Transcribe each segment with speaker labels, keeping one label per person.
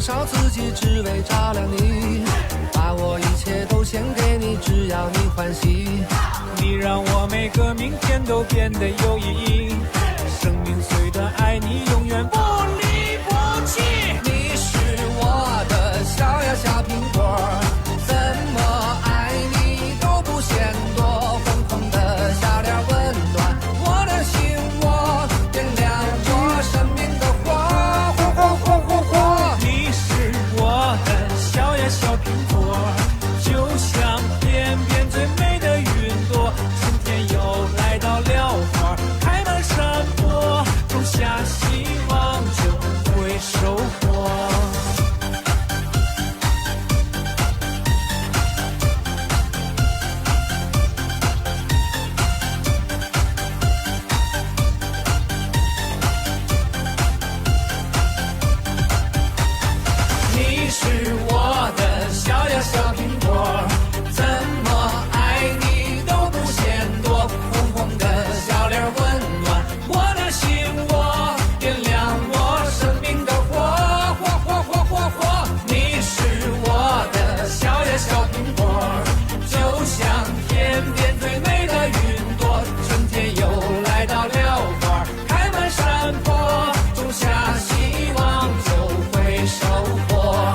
Speaker 1: 烧自己只为照亮你，把我一切都献给你，只要你欢喜。
Speaker 2: 你让我每个明天都变得有意义，生命虽短，爱你永远不离不弃。
Speaker 1: 你是我的小呀小苹果，怎么爱你都不嫌多，红红的小脸温暖我的心窝，点亮我生命的火，火火火火火。
Speaker 2: 你是我的小呀小苹果，就像天边最美的云朵，春天又来到了花开满山坡，种下希望就会收获。你是我的小呀小苹果，
Speaker 1: 怎么爱你都不嫌多，红红的小脸温暖我的心窝，点亮我生命的火，火火火火火。你是我的小呀小苹果，就像天边最美的云朵，春天又来到了花开满山坡，种下希望就会收获。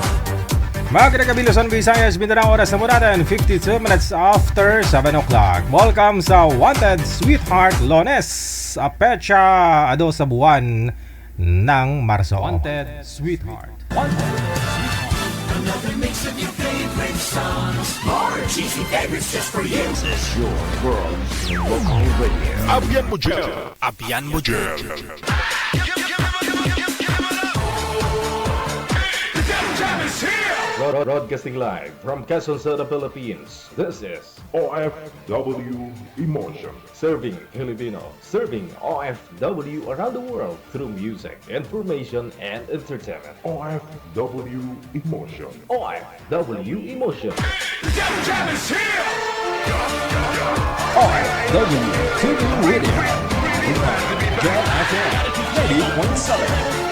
Speaker 3: Mga Luzon, Visayas, Mindanao, oras na mo natin 52 minutes after 7 o'clock. Welcome sa Wanted Sweetheart Lones, Petsa Ado sa buwan ng Marso. Wanted Sweetheart.
Speaker 4: Another mix of your favorite songs. More cheesy favorites just for you.
Speaker 5: This is your world local radio. Abian mo dyan. Abian mo dyan. Broadcasting live from Quezon City, Philippines. This is OFW Emotion. Serving Filipino. Serving OFW around the world through music, information, and entertainment. OFW Emotion. OFW Emotion. OFW TV Radio. Jet FM 90.7.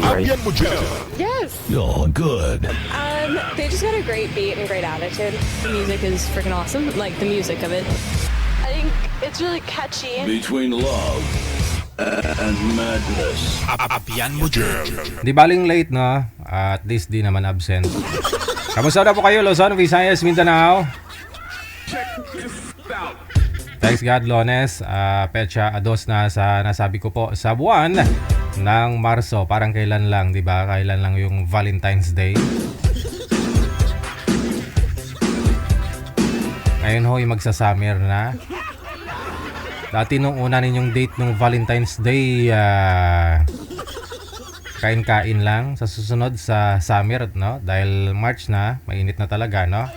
Speaker 5: Abian mo dyan.
Speaker 6: Yes.
Speaker 5: You're good.
Speaker 6: They just got a great beat and great attitude. The music is freaking awesome. Like the music of it. I think it's really catchy.
Speaker 5: Between love and madness. Abian mo dyan.
Speaker 3: Di baling late, no? At least di naman absent. Kamusta na po kayo, Luzon, Visayas, Mindanao? Thanks God, Lones. Petsa Ados na sa nasabi ko po sa buwan ng Marso. Parang kailan lang, di ba? Kailan lang yung Valentine's Day. Ngayon ho, yung magsa-summer na. Dati nung una ninyong date nung Valentine's Day, kain-kain lang. Sa susunod sa summer, no? Dahil March na, mainit na talaga, no?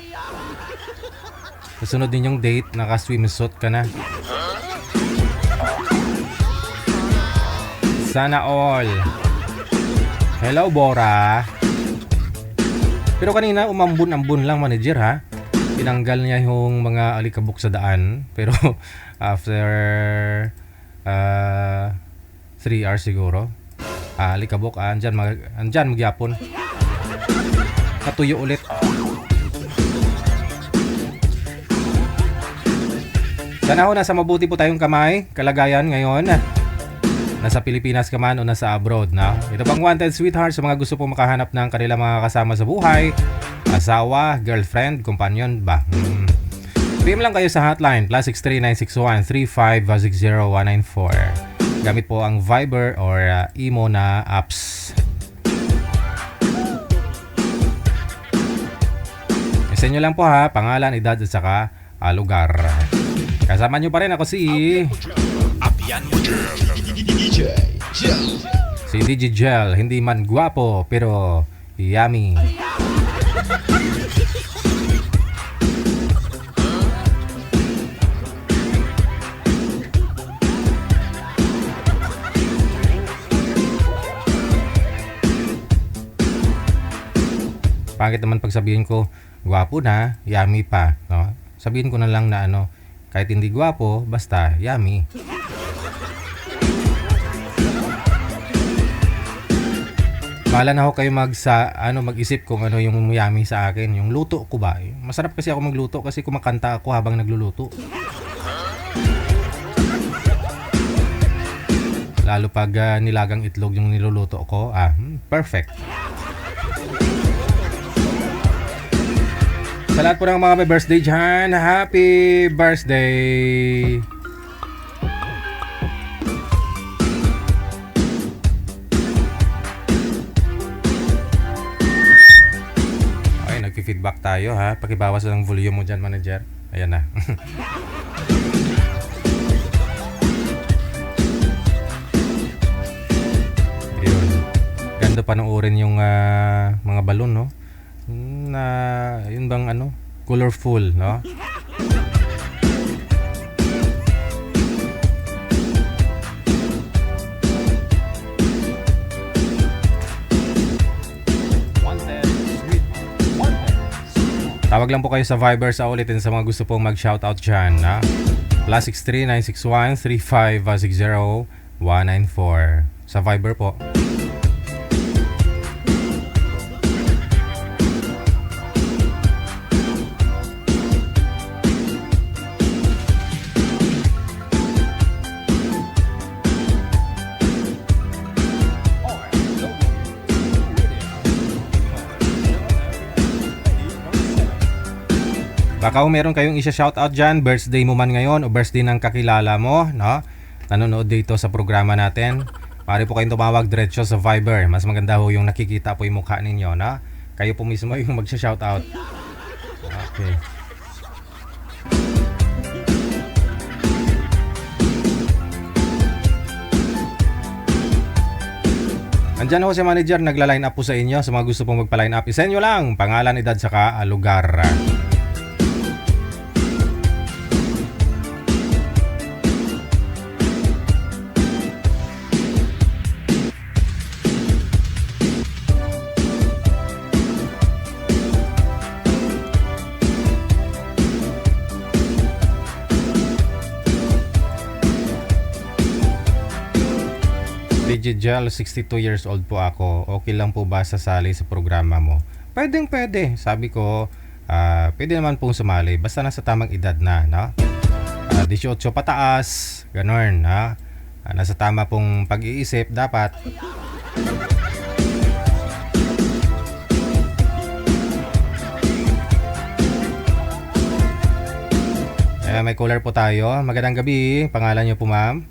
Speaker 3: Susunod ninyong date, naka-swimsuit ka na. Sana all. Hello, Bora. Pero kanina umambun-ambun lang manager, ha. Tinanggal niya yung mga alikabok sa daan. Pero after 3 hours siguro, alikabok, andyan magyapon. Katuyo ulit. Sana ho, nasa mabuti po tayong kalagayan ngayon. Nasa Pilipinas ka man o nasa abroad, na. Ito pang Wanted Sweetheart sa mga gusto pong makahanap ng kanilang mga kasama sa buhay, asawa, girlfriend, companion ba. PM lang kayo sa hotline +63 961 3560194. Gamit po ang Viber or Imo na apps. Isa nyo lang po, ha, pangalan, edad at saka lugar. Kasama nyo pa rin ako si DJ Gel. Hindi man guwapo pero yummy. Pangit naman pag sabihin ko guwapo na, yummy pa, no? Sabihin ko na lang na Kahit hindi gwapo, basta yummy. Bahala na ako kayo mag-isip kung ano yung yummy sa akin. Yung luto ko ba? Masarap kasi ako magluto kasi kumakanta ako habang nagluluto. Lalo pag nilagang itlog yung niluluto ko. Perfect. Sa lahat po ng mga may birthday dyan, happy birthday! Feedback tayo ha. Pakibawas ng volume mo dyan, manager. Ayan na. Ayun. Ganda panoorin yung mga balon, no? Yun bang colorful, no? Tawag lang po kayo sa Viber sa ulitin sa mga gusto pong mag-shoutout dyan. +63 961 3560 194 sa Viber po. Baka kung meron kayong isa-shoutout dyan, birthday mo man ngayon o birthday ng kakilala mo, no? Nanonood dito sa programa natin. Pare po kayong tumawag diretso sa Viber. Mas maganda ho yung nakikita po yung mukha ninyo, no? Kayo po mismo yung mag-shoutout. Okay. Andyan ho si manager, nagla-line up po sa inyo. Sa mga gusto pong magpa-line up, isend nyo lang pangalan, edad, saka lugar. Digigel, 62 years old po ako. Okay lang po ba sasali sa programa mo? Pwedeng pwede. Sabi ko, pwede naman pong sumali. Basta nasa tamang edad na, no? 18 pataas, ganun, ha? Nasa tama pong pag-iisip, dapat. May caller po tayo. Magandang gabi. Pangalan niyo po, ma'am?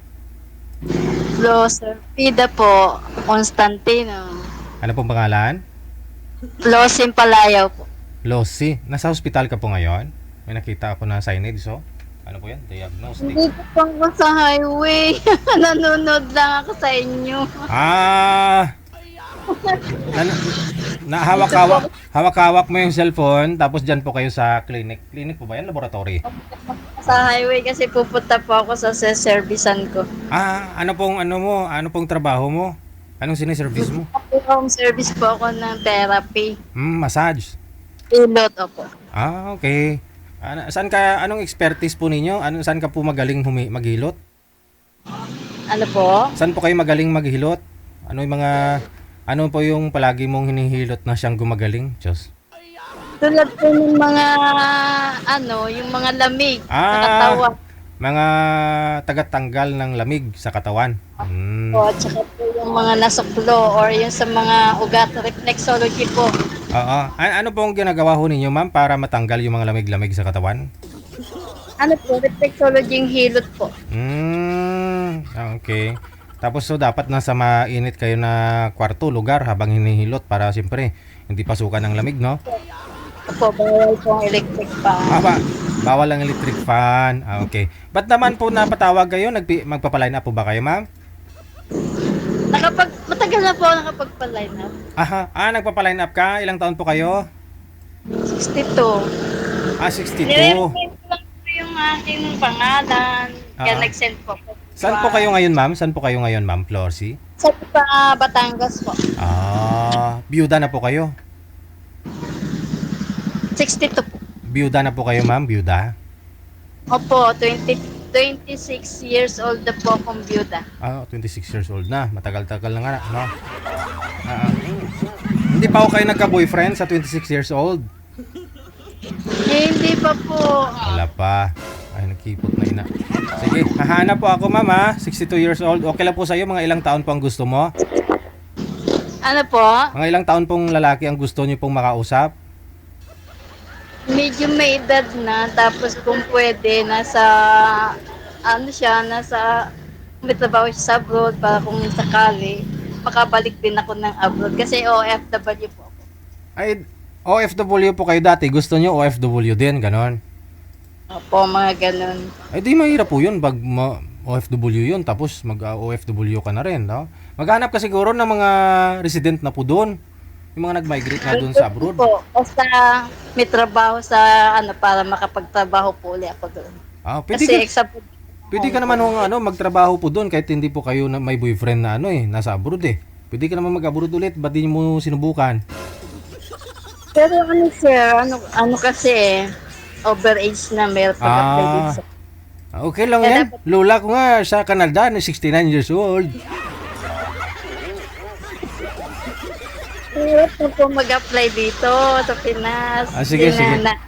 Speaker 7: Hello, Sir Pida po, Constantino.
Speaker 3: Ano pong pangalan?
Speaker 7: Losim Palayaw po.
Speaker 3: Losi. Nasa hospital ka po ngayon? May nakita ako na signage, so? Ano po yan? Diagnostic.
Speaker 7: Dito po ako sa highway. Nanonood lang ako sa inyo. Hawak-hawak mo yung cellphone, tapos dyan po kayo sa clinic. Clinic po ba yan? Laboratory? Sa highway kasi pupunta po ako sa servisan ko.
Speaker 3: Ano pong trabaho mo? Anong siniservice mo?
Speaker 7: Home service po ako ng therapy.
Speaker 3: Massage.
Speaker 7: Pilot ako.
Speaker 3: Okay. Anong expertise po ninyo? Saan ka po magaling maghilot?
Speaker 7: Ano po?
Speaker 3: Saan po kayo magaling maghilot? Ano po yung palagi mong hinihilot na siyang gumagaling? Diyos.
Speaker 7: Tulad po ng mga, yung mga lamig sa katawan.
Speaker 3: Mga tagatanggal ng lamig sa katawan.
Speaker 7: O, tsaka po yung mga nasuklo or yung sa mga ugat, reflexology po.
Speaker 3: Oo. Ano pong ginagawa ho ninyo, ma'am, para matanggal yung mga lamig-lamig sa katawan?
Speaker 7: Ano po, reflexology yung hilot po.
Speaker 3: Okay. Tapos so dapat nasa mainit kayo na kwarto, lugar habang hinihilot para siyempre hindi pasukan ng lamig, no?
Speaker 7: Opo, bawal po ang electric fan.
Speaker 3: Bawal ang electric fan. Okay. Ba't naman po napatawag kayo? Magpapaline up po ba kayo, ma'am?
Speaker 7: Matagal na po ako nakapagpa-line up.
Speaker 3: Nagpapaline up ka? Ilang taon po kayo?
Speaker 7: 62.
Speaker 3: 62.
Speaker 7: Nire-send ko lang po yung aking pangalan. Kaya nag-send po.
Speaker 3: Saan po kayo ngayon, ma'am? Saan po kayo ngayon, ma'am? Florcy?
Speaker 7: Sa Batangas po.
Speaker 3: Biyuda na po kayo?
Speaker 7: 62 po.
Speaker 3: Biyuda na po kayo, ma'am? Biyuda?
Speaker 7: Opo, 26 years old na po akong byuda.
Speaker 3: 26 years old na. Matagal-tagal na nga, no? Hindi pa ako kayo nagka-boyfriend sa 26 years old?
Speaker 7: Hindi pa po.
Speaker 3: Wala pa. Ay, nagkipot na ina. Sige, hahanap po ako, mama. 62 years old. Okay lang po sa'yo, mga ilang taon po ang gusto mo?
Speaker 7: Ano po?
Speaker 3: Mga ilang taon pong lalaki ang gusto niyo pong makausap?
Speaker 7: Medyo may edad na, tapos kung pwede, nasa may trabaho siya sa abroad para kung sakali, makabalik din ako ng abroad. Kasi OFW po ako.
Speaker 3: Ay, OFW po kayo dati. Gusto niyo OFW din, ganon?
Speaker 7: Opo, mga ganun.
Speaker 3: Ay, di mahirap po yun. Pag OFW yun, tapos mag-OFW ka na rin, no? Maghanap ka siguro ng mga resident na po doon. Yung mga nag-migrate na doon sa abroad.
Speaker 7: Po, basta may trabaho sa para makapagtrabaho po ulit ako doon.
Speaker 3: Pwede
Speaker 7: Kasi
Speaker 3: ka,
Speaker 7: example,
Speaker 3: pwede ka naman magtrabaho po doon kahit hindi po kayo na may boyfriend na nasa abroad eh. Pwede ka naman mag-abroad ulit. Ba't di mo sinubukan?
Speaker 7: pero sir, kasi overage na meron pag-apply dito sa...
Speaker 3: Okay lang yan. Lola ko nga sa Canada na 69 years old.
Speaker 7: Hirap na po mag-apply dito sa Pinas.
Speaker 3: Sige.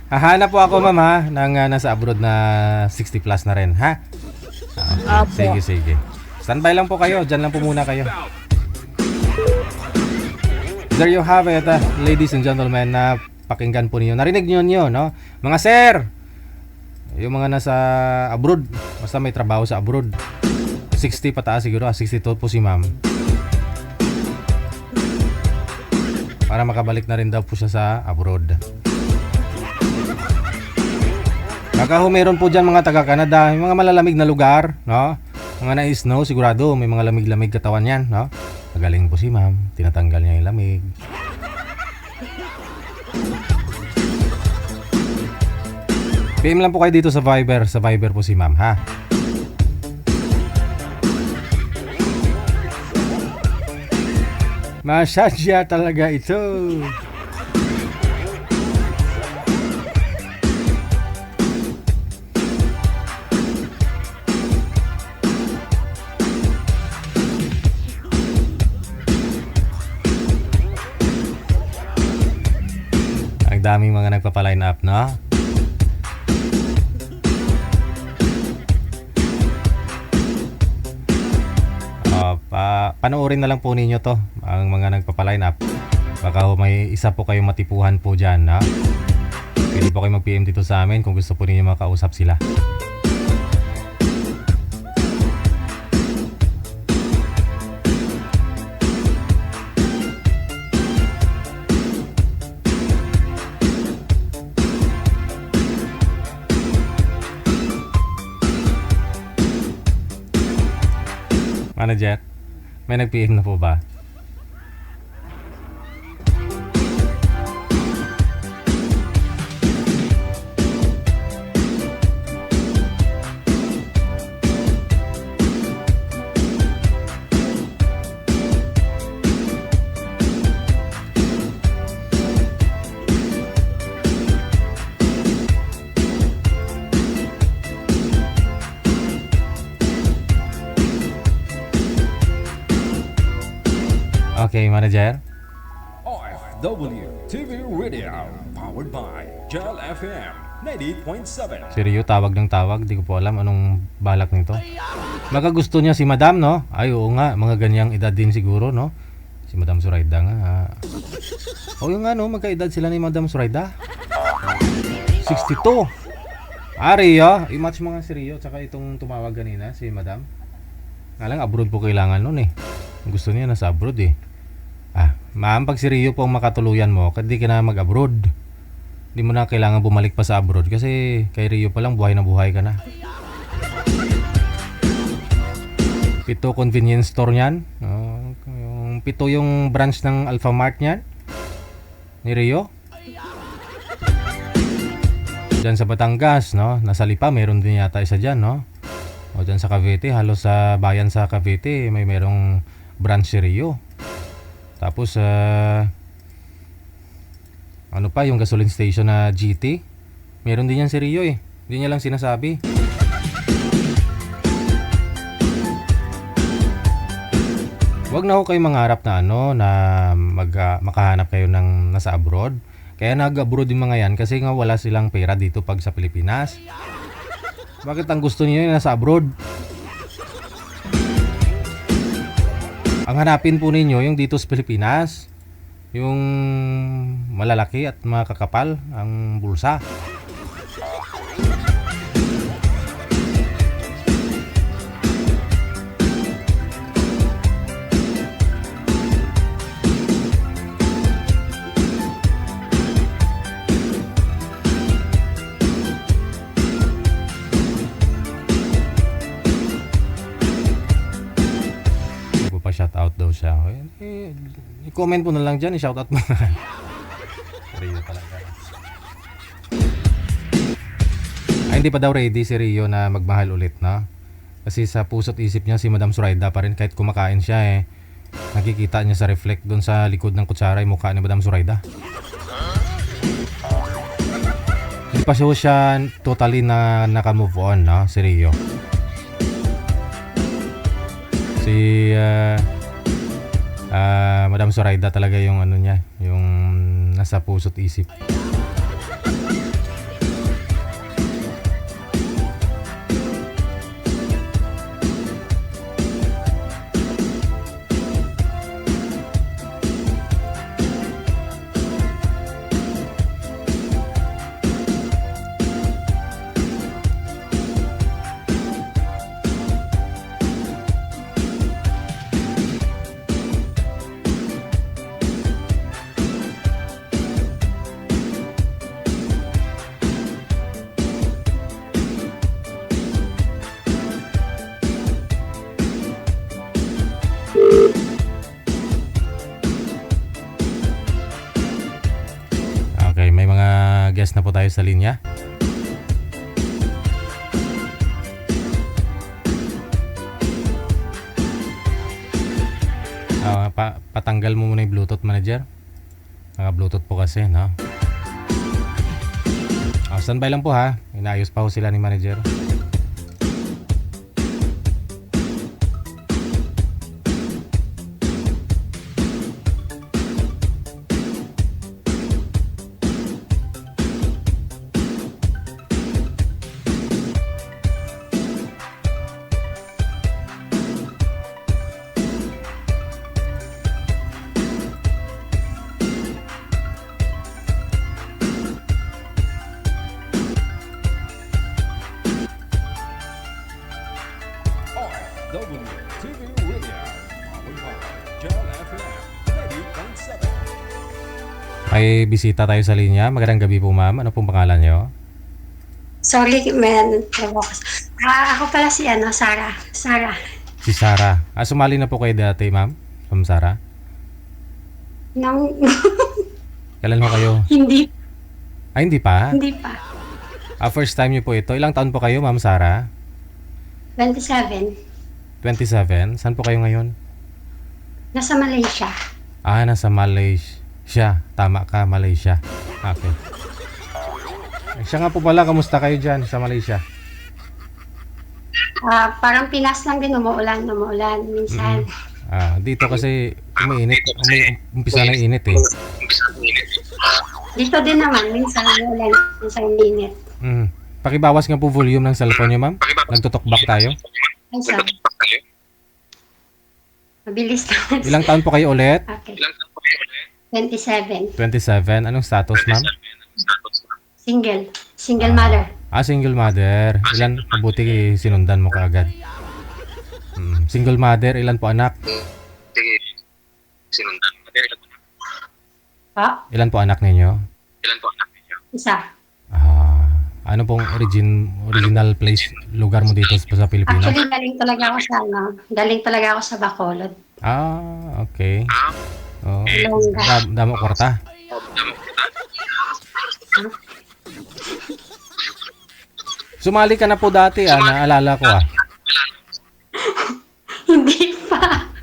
Speaker 3: Hahanap po ako, mama, ng nasa abroad na 60 plus na rin, ha?
Speaker 7: Opo.
Speaker 3: Sige. Standby lang po kayo. Diyan lang po muna kayo. There you have it, ladies and gentlemen, na pakinggan po niyo. Narinig niyo, no? Mga sir, yung mga nasa abroad, basta may trabaho sa abroad. 60 pataas siguro, 62 po si ma'am. Para makabalik na rin daw po siya sa abroad. Baka meron po dyan mga taga-Canada, yung mga malalamig na lugar, no? Mga na-snow, sigurado may mga lamig-lamig katawan yan, no? Magaling po si ma'am, tinatanggal niya yung lamig. PM lang po kayo dito sa Viber po si ma'am, ha? Masadya talaga ito. Ang daming mga nagpapa-line up, no? Panoorin na lang po ninyo to, ang mga nagpapa-line up. Baka may isa po kayong matipuhan po dyan, ha? Pwede po kayo mag-PM dito sa amin kung gusto po ninyo makausap sila. Manager, may nag-PM na po ba? Okay, manager.
Speaker 8: OFW TV Radio, powered by Gel FM 98.7.
Speaker 3: Si Rio tawag ng tawag, di ko po alam anong balak nito. Baka gusto niya si Madam, no? Ay, oo nga, mga ganyang edad din siguro, no? Si Madam Suraida nga. O yung ano, magkaedad sila ni Madam Suraida. 62. Rio, i-match mo nga si Rio, tsaka itong tumawag kanina, si Madam. Nga lang, abroad po kailangan nun eh. Gusto niya nasa abroad eh. Ma'am, pag si Rio po ang makatuluyan mo, hindi ka na mag-abroad. Hindi mo na kailangan bumalik pa sa abroad kasi kay Rio pa lang buhay na buhay ka na. 7 convenience store niyan. Yung 7 yung branch ng Alphamart niyan. Ni Rio. Diyan sa Batangas, no? Nasa Lipa, meron din yata isa dyan, no? O dyan sa Cavite, halos sa bayan sa Cavite, merong branch si Rio. Tapos ano pa yung gasoline station na GT, meron din yan si Rio eh. Hindi niya lang sinasabi. Huwag na ho kayo mangarap na na makahanap kayo ng nasa abroad. Kaya nag-abroad yung mga yan kasi nga wala silang pera dito pag sa Pilipinas. Bakit ang gusto niyo yung nasa abroad? Ang hanapin po ninyo yung dito sa Pilipinas. Yung malalaki at makakapal ang bulsa. Shoutout daw siya. I-comment mo na lang dyan, i-shoutout mo. Rio talaga. Hindi pa daw ready si Rio na magmahal ulit, no? Kasi sa puso't isip niya si Madam Zoraida pa rin kahit kumakain siya nakikita niya sa reflect doon sa likod ng kutsara yung mukha ni Madam Zoraida. Hindi pa siya totally na naka-move on, no? Si Rio. Si Madam Zoraida talaga yung niya, yung nasa puso't isip. Okay, may mga guest na po tayo sa linya. Patanggal mo muna yung Bluetooth, manager. Naka-Bluetooth po kasi, no? Standby lang po ha. Inaayos pa ho sila ni manager.
Speaker 8: WTV Radio, powered by Jal FM 90.7.
Speaker 3: May bisita tayo sa linya. Magandang gabi po, ma'am. Ano pong pangalan niyo?
Speaker 9: Sorry, man. Ako pala si Sarah. Sarah.
Speaker 3: Si Sarah. Sumali na po kayo dati, ma'am? Ma'am Sarah? Kailan ho kayo?
Speaker 9: Hindi.
Speaker 3: Hindi pa?
Speaker 9: Hindi pa.
Speaker 3: First time niyo po ito. Ilang taon po kayo, ma'am Sarah?
Speaker 9: 27.
Speaker 3: 27? Saan po kayo ngayon?
Speaker 9: Nasa Malaysia.
Speaker 3: Nasa Malaysia. Tama ka, Malaysia. Okay. Siya nga po pala, kamusta kayo dyan sa Malaysia?
Speaker 9: Parang Pinas lang din, umuulan minsan.
Speaker 3: Dito kasi umiinit. Umpisa na init eh.
Speaker 9: Dito din naman, minsan umuulan, minsan init.
Speaker 3: Pakibawas nga po volume ng cellphone niyo, ma'am. Nagtutok-back tayo.
Speaker 9: Ay, sorry. Mabilis naman.
Speaker 3: Ilang taon po kayo ulit?
Speaker 9: Okay. 27.
Speaker 3: 27. Anong status, ma'am?
Speaker 9: Single. Single mother.
Speaker 3: Single mother. Ilan? Mabuti sinundan mo kaagad. Single mother. Ilan po anak? Ilan po anak ninyo?
Speaker 9: Isa.
Speaker 3: Ano pong original place, lugar mo dito sa Pilipinas?
Speaker 9: Actually, galing talaga ako sa Bacolod.
Speaker 3: Okay. Damo kwarta. Sumali ka na po dati, naalala ko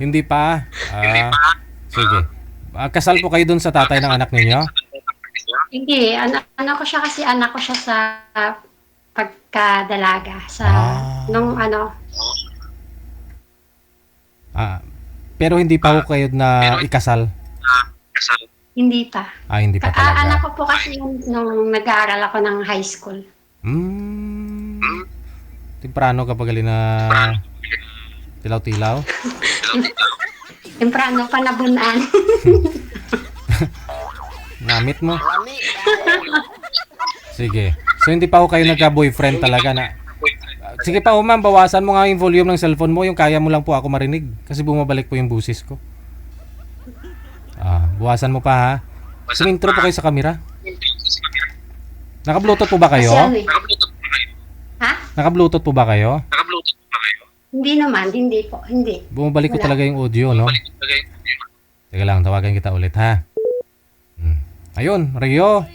Speaker 9: Hindi pa.
Speaker 3: Sige. Kasal po kayo dun sa tatay ng anak ninyo?
Speaker 9: Hindi, anak ko siya kasi anak ko siya sa pagkadalaga sa nung ano.
Speaker 3: Pero hindi pa ho kayo na ikasal?
Speaker 9: Hindi pa.
Speaker 3: Hindi pa talaga.
Speaker 9: Anak ko po kasi yun nung nag-aaral ako ng high school.
Speaker 3: Temprano kapag gali na tilaw-tilaw?
Speaker 9: Temprano pa nabunan.
Speaker 3: Namit mo? Sige. So hindi pa ho kayo nagka-boyfriend talaga na... Sige pa ho ma'am, bawasan mo nga yung volume ng cellphone mo, yung kaya mo lang po ako marinig. Kasi bumabalik po yung busis ko. Bawasan mo pa ha. Sumintro po kayo sa camera. Naka-bluetooth po ba kayo?
Speaker 9: Ha?
Speaker 3: Naka-bluetooth po ba kayo?
Speaker 9: Hindi naman, hindi po. Hindi.
Speaker 3: Bumabalik ko talaga yung audio, no? Teka lang, tawagan kita ulit ha. Ayun, Rio.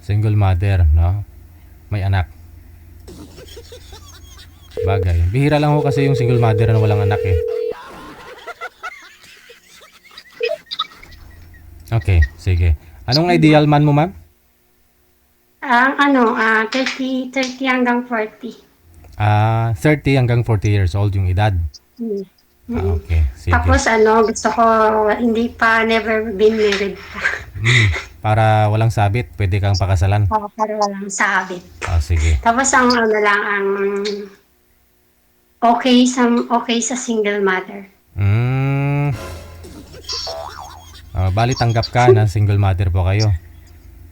Speaker 3: Single mother, no? May anak. Bagay. Bihira lang ho kasi yung single mother na walang anak eh. Okay, sige. Anong ideal man mo, ma'am?
Speaker 9: 30 hanggang 40.
Speaker 3: 30 hanggang 40 years old yung edad. Okay, sige.
Speaker 9: Tapos gusto ko hindi pa never been married pa.
Speaker 3: Para walang sabit, pwede kang pakasalan.
Speaker 9: Para walang sabit.
Speaker 3: Sige.
Speaker 9: Tapos ang okay sa single mother.
Speaker 3: Bali tanggap ka na single mother po kayo.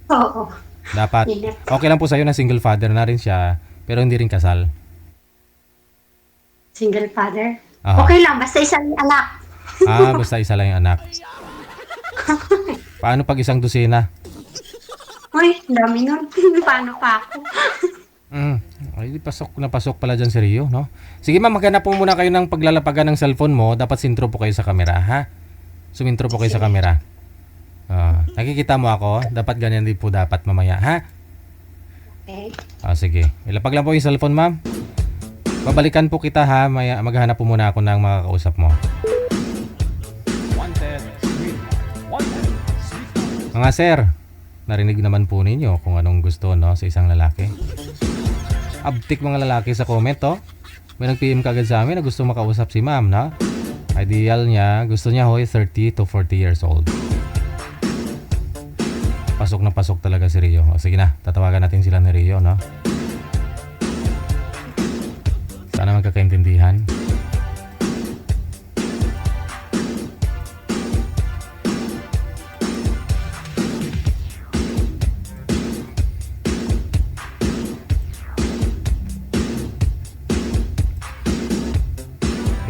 Speaker 9: Oo.
Speaker 3: Dapat okay lang po sa'yo na single father na rin siya, pero hindi rin kasal.
Speaker 9: Single father? Okay lang, basta isang anak.
Speaker 3: Basta isa lang yung anak. Paano pag isang dosina?
Speaker 9: Uy, dami nun. Paano pa ako?
Speaker 3: Ay, pasok pala dyan si Rio, no? Sige ma'am, maghanap po muna kayo ng paglalapagan ng cellphone mo. Dapat sintro po kayo sa camera, ha? Sumintro po kayo sa camera. Nakikita mo ako? Dapat ganyan din po dapat mamaya, ha?
Speaker 9: Okay.
Speaker 3: Sige. Ilapag lang po yung cellphone, ma'am. Babalikan po kita, ha? Maghanap po muna ako ng makakausap mo. Mga sir, narinig naman po ninyo kung anong gusto, no, sa isang lalaki. Abtik mga lalaki sa comment, oh. May nag-PM kagad sa amin na gusto makausap si ma'am, no? Ideal niya, gusto niya hoy 30 to 40 years old. Pasok na pasok talaga si Rio. Sige na, tatawagan natin sila ni Rio, no? Sana magkakaintindihan.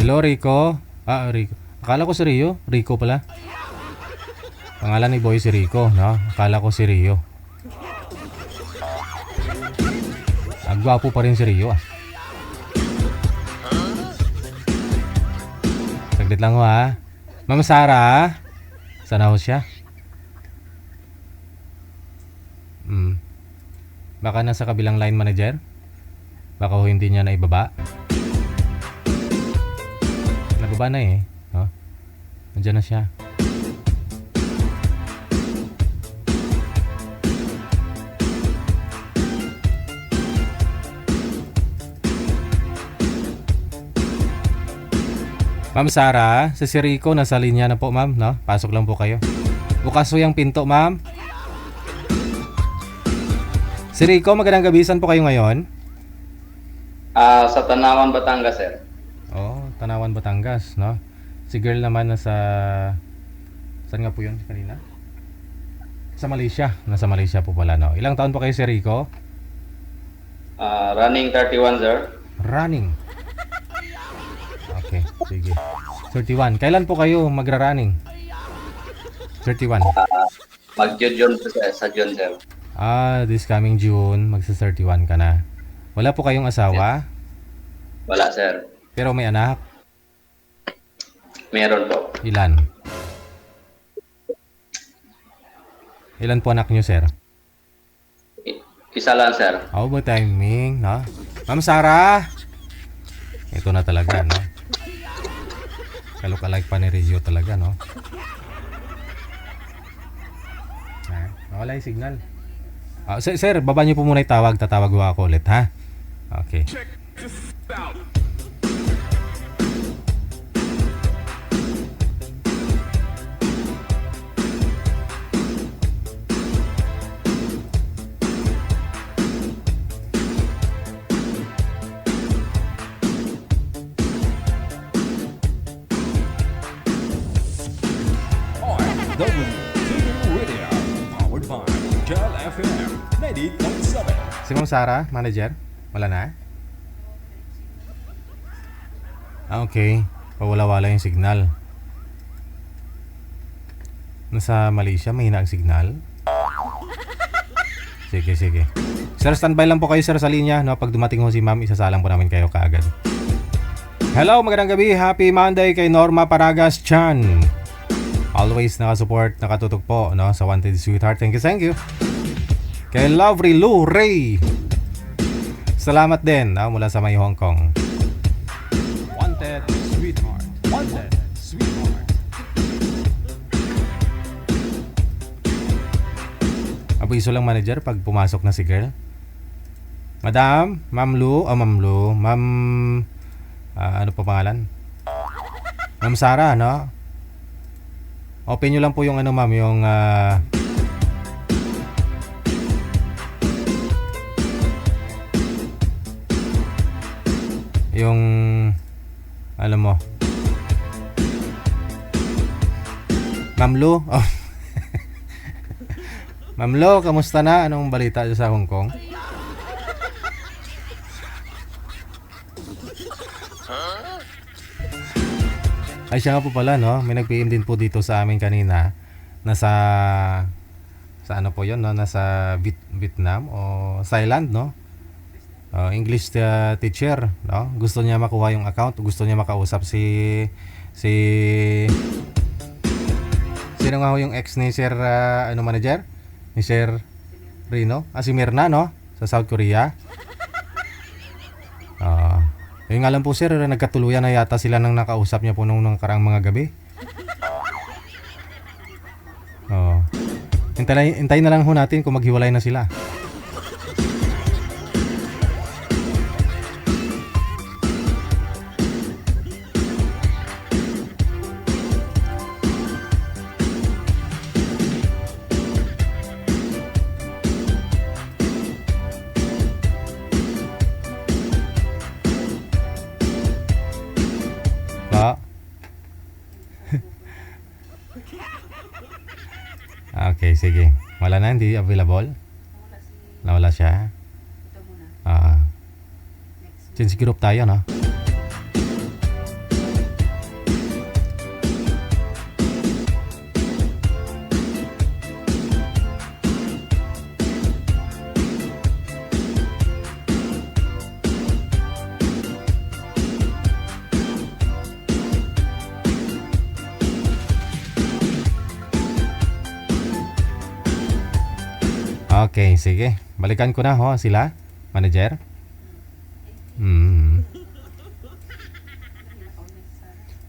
Speaker 3: Hello, Rico. Rico. Akala ko si Rio. Rico pala. Pangalan ni boy si Rico, no? Akala ko si Rio. Gwapo pa rin si Rio, Saglit lang ho, ha? Ma'am Sarah, sana ho siya? Baka nasa kabilang line manager? Baka ho hindi niya naibaba? Nababa na eh. Nandiyan na siya. Ma'am Sarah, si Rico nasa linya na po, ma'am, no? Pasok lang po kayo. Bukas po yung pinto, ma'am. Si Rico, magandang gabisan po kayo ngayon?
Speaker 10: Sa Tanawan, Batangas, sir.
Speaker 3: Tanawan, Batangas, no? Si girl naman nasa... Saan nga po yun kanina? Sa Malaysia. Nasa Malaysia po pala, no? Ilang taon po kayo si Rico?
Speaker 10: Running 31, sir.
Speaker 3: Running? Okay, sige. 31. Kailan po kayo magra-running? 31.
Speaker 10: Mag-June sa June, sir.
Speaker 3: This coming June, magsa-31 ka na. Wala po kayong asawa?
Speaker 10: Wala, sir.
Speaker 3: Pero may anak?
Speaker 10: Meron po.
Speaker 3: Ilan? Ilan po anak nyo, sir?
Speaker 10: Isa lang, sir.
Speaker 3: Ba timing, no? Ma'am Sarah! Ito na talaga, no? Kalok-alike pa ni Rio talaga, no? Nawala yung signal. Sir, baba niyo po muna yung tawag. Tatawag ko ako ulit, ha? Okay.
Speaker 8: OFW TV Radio, powered by Jal FM 90.7.
Speaker 3: Si Ma'am Sara, manager? Wala na? Okay. Pawala-wala yung signal. Nasa Malaysia, mahina ang signal. Sige. Sir, standby lang po kayo sir sa linya. No? Pag dumating ho si ma'am, isasalang po namin kayo kaagad. Hello, magandang gabi. Happy Monday kay Norma Paragas Chan. Always nakasupport, nakatutok po no, sa Wanted Sweetheart. Thank you. Kay Lovely Lou Ray. Salamat din mula sa may Hong Kong.
Speaker 8: Wanted Sweetheart. Wanted Sweetheart.
Speaker 3: Abiso lang manager pag pumasok na si girl. Madam, Ma'am Lou, ano pa pangalan? Ma'am Sara, no? Open nyo lang po yung ano ma'am, yung alam mo Ma'am Lu. Oh. Ma'am Lu, kamusta na? Anong balita sa Hong Kong? Ay siya nga po pala no, may nag-PM din po dito sa amin kanina. Nasa sa ano po 'yon no, nasa Vietnam o Thailand no. English teacher no. Gusto niya makuha yung account, gusto niya makausap si sino nga ho yung ex ni Sir manager? Ni Sir Rino? Si Mirna no, sa South Korea. Yung nga lang po sir, nagkatuluyan na yata sila nang nakausap niya po nung nakaraang mga gabi. Hintayin na lang ho natin kung maghiwalay na sila. Okay, sige. Wala na, hindi available? Nawala siya? Change group tayo, no? Okay, sige. Balikan ko na ho sila, manager.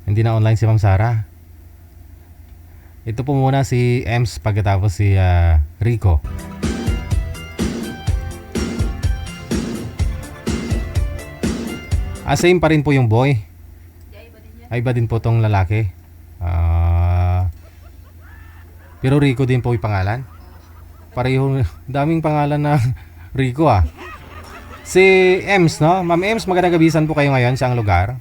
Speaker 3: Hindi na online si Ma'am Sara. Ito po muna si Ems pagkatapos si Rico. Same pa rin po yung boy. Ay, iba din po tong lalaki. Pero Rico din po yung pangalan. Pareho, daming pangalan na Rico Si Ems, no? Ma'am Ems, magandang gabisan po kayo ngayon sa ang lugar.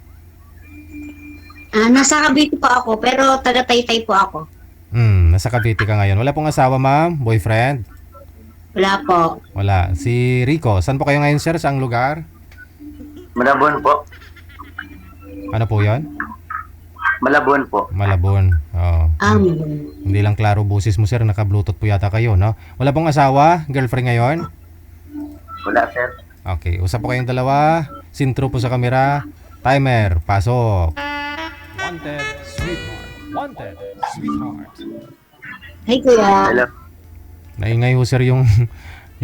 Speaker 9: Nasa Cavite po ako, pero taga Taytay po ako.
Speaker 3: Nasa Cavite ka ngayon. Wala pong asawa, ma'am? Boyfriend?
Speaker 9: Wala po.
Speaker 3: Wala. Si Rico, saan po kayo ngayon, sir, sa ang lugar?
Speaker 10: Malabon po.
Speaker 3: Ano po yon?
Speaker 10: Malabon po.
Speaker 3: Malabon. Hindi lang klaro boses mo, sir. Naka-bluetooth po yata kayo, no? Wala pong asawa? Girlfriend ngayon?
Speaker 10: Wala, sir.
Speaker 3: Okay. Usap po kayong dalawa. Sintro po sa kamera. Timer. Pasok.
Speaker 8: Wanted Sweetheart. Wanted Sweetheart.
Speaker 9: Hey, kuya.
Speaker 10: Hello.
Speaker 3: Naingay ho, sir, yung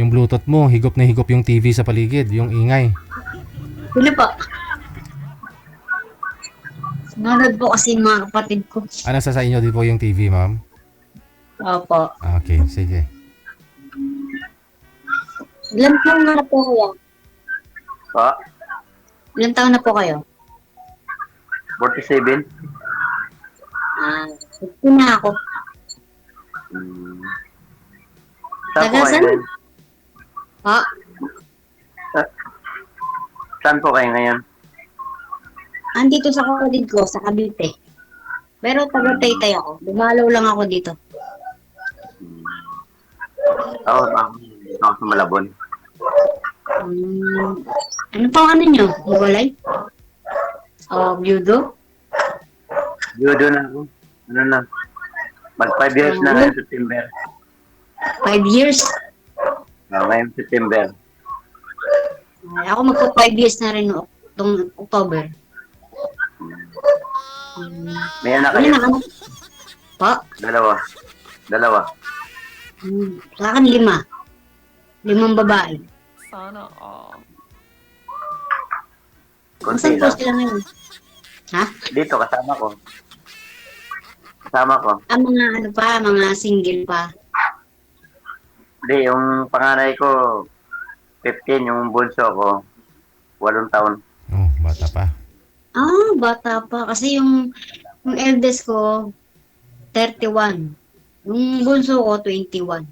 Speaker 3: bluetooth mo. Higop na higop yung TV sa paligid. Yung ingay.
Speaker 9: Ano po? Nanood po kasi mga kapatid ko.
Speaker 3: Nasa sa inyo din po yung TV, ma'am?
Speaker 9: Opo.
Speaker 3: Okay, sige.
Speaker 11: Ilan taon na po kuya?
Speaker 10: Po,
Speaker 11: Ilan taon na po kayo?
Speaker 10: 47.
Speaker 11: 50 na ako.
Speaker 10: Hmm. Saan po
Speaker 11: Taga
Speaker 10: kayo
Speaker 11: saan?
Speaker 10: ngayon?
Speaker 11: Po?
Speaker 10: Saan po kayo ngayon?
Speaker 11: Andito sa kapatid ko, sa Cavite. Pero taga Taytay ako. Dumalaw lang ako dito.
Speaker 10: Ako sa Malabon.
Speaker 11: Ano pang ano nyo? Hiwalay? O, Byudo?
Speaker 10: Judo na ako. Ano na? Mag 5 years na ngayong September.
Speaker 11: 5 years?
Speaker 10: Ngayong September.
Speaker 11: Ako magpa 5 years na rin itong October.
Speaker 10: May anak
Speaker 11: Ano
Speaker 10: kayo?
Speaker 11: na anak? Po?
Speaker 10: Dalawa.
Speaker 11: Sa akin 5. 5 babae.
Speaker 6: Sana all.
Speaker 10: Kunti
Speaker 11: Saan po
Speaker 10: lang.
Speaker 11: sila ngayon? Ha?
Speaker 10: Dito, kasama ko.
Speaker 11: Ang mga ano pa, mga single pa.
Speaker 10: Hindi, yung panganay ko, 15, yung bunso ko, 8 taon.
Speaker 3: Oh, bata pa.
Speaker 11: Bata pa. Kasi yung eldest ko, 31. Yung bunso ko, 21.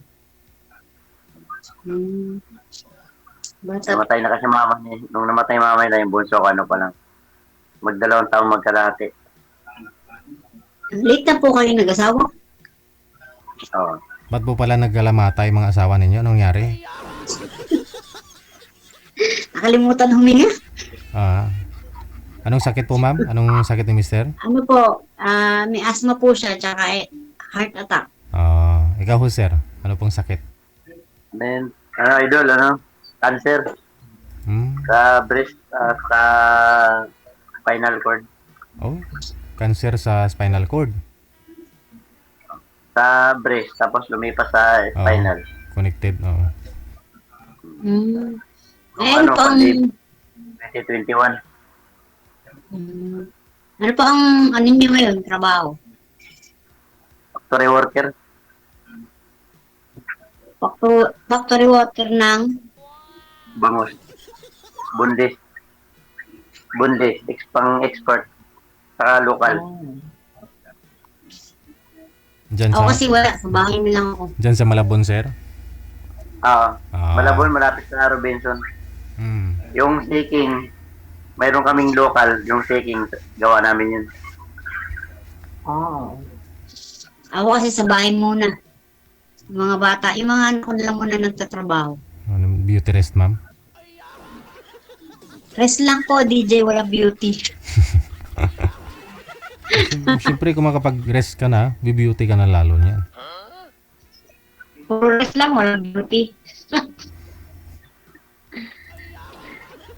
Speaker 11: Bata.
Speaker 10: Namatay na kasi mama niya. Nung namatay mama niya, yung bunso ko, ano pa lang. Mag-2 taon magkalahati.
Speaker 11: Late na po kayo nag-asawa?
Speaker 10: Oo.
Speaker 3: Ba't po pala nagkalamatay mga asawa ninyo? Anong nangyari?
Speaker 11: Nakalimutan huminga?
Speaker 3: Anong sakit po, ma'am? Anong sakit ni mister?
Speaker 11: Ano po, may asthma po siya, tsaka heart attack.
Speaker 3: Ikaw ho, sir. Ano pong sakit?
Speaker 10: Then, idol, cancer. Sa breast, sa spinal cord.
Speaker 3: Oh, cancer sa spinal cord.
Speaker 10: Sa breast, tapos lumipas sa spinal.
Speaker 3: Connected, oo.
Speaker 11: Ano pa ang...
Speaker 10: 2021.
Speaker 11: Ano pa ang ano niyo ngayon, trabaho?
Speaker 10: Factory worker.
Speaker 11: Factory worker ng...
Speaker 10: Bangos. Bundis. Pang-export. Saka lokal.
Speaker 3: Diyan
Speaker 11: Ako
Speaker 3: sa,
Speaker 11: kasi wala, sa bahay na lang ako.
Speaker 3: Diyan sa Malabon, sir?
Speaker 10: Malabon, malapit sa Robinson. Yung shaking, mayroon kaming local, yung shaking, gawa namin yun.
Speaker 11: Ako kasi sa bahay muna. Yung mga bata, yung mga anak ko na lang muna nagtatrabaho.
Speaker 3: Beauty rest, ma'am?
Speaker 11: Rest lang po, DJ, wala beauty.
Speaker 3: Siyempre, kung makapag-rest ka na, beauty ka na lalo niyan.
Speaker 11: Puro rest lang, wala beauty.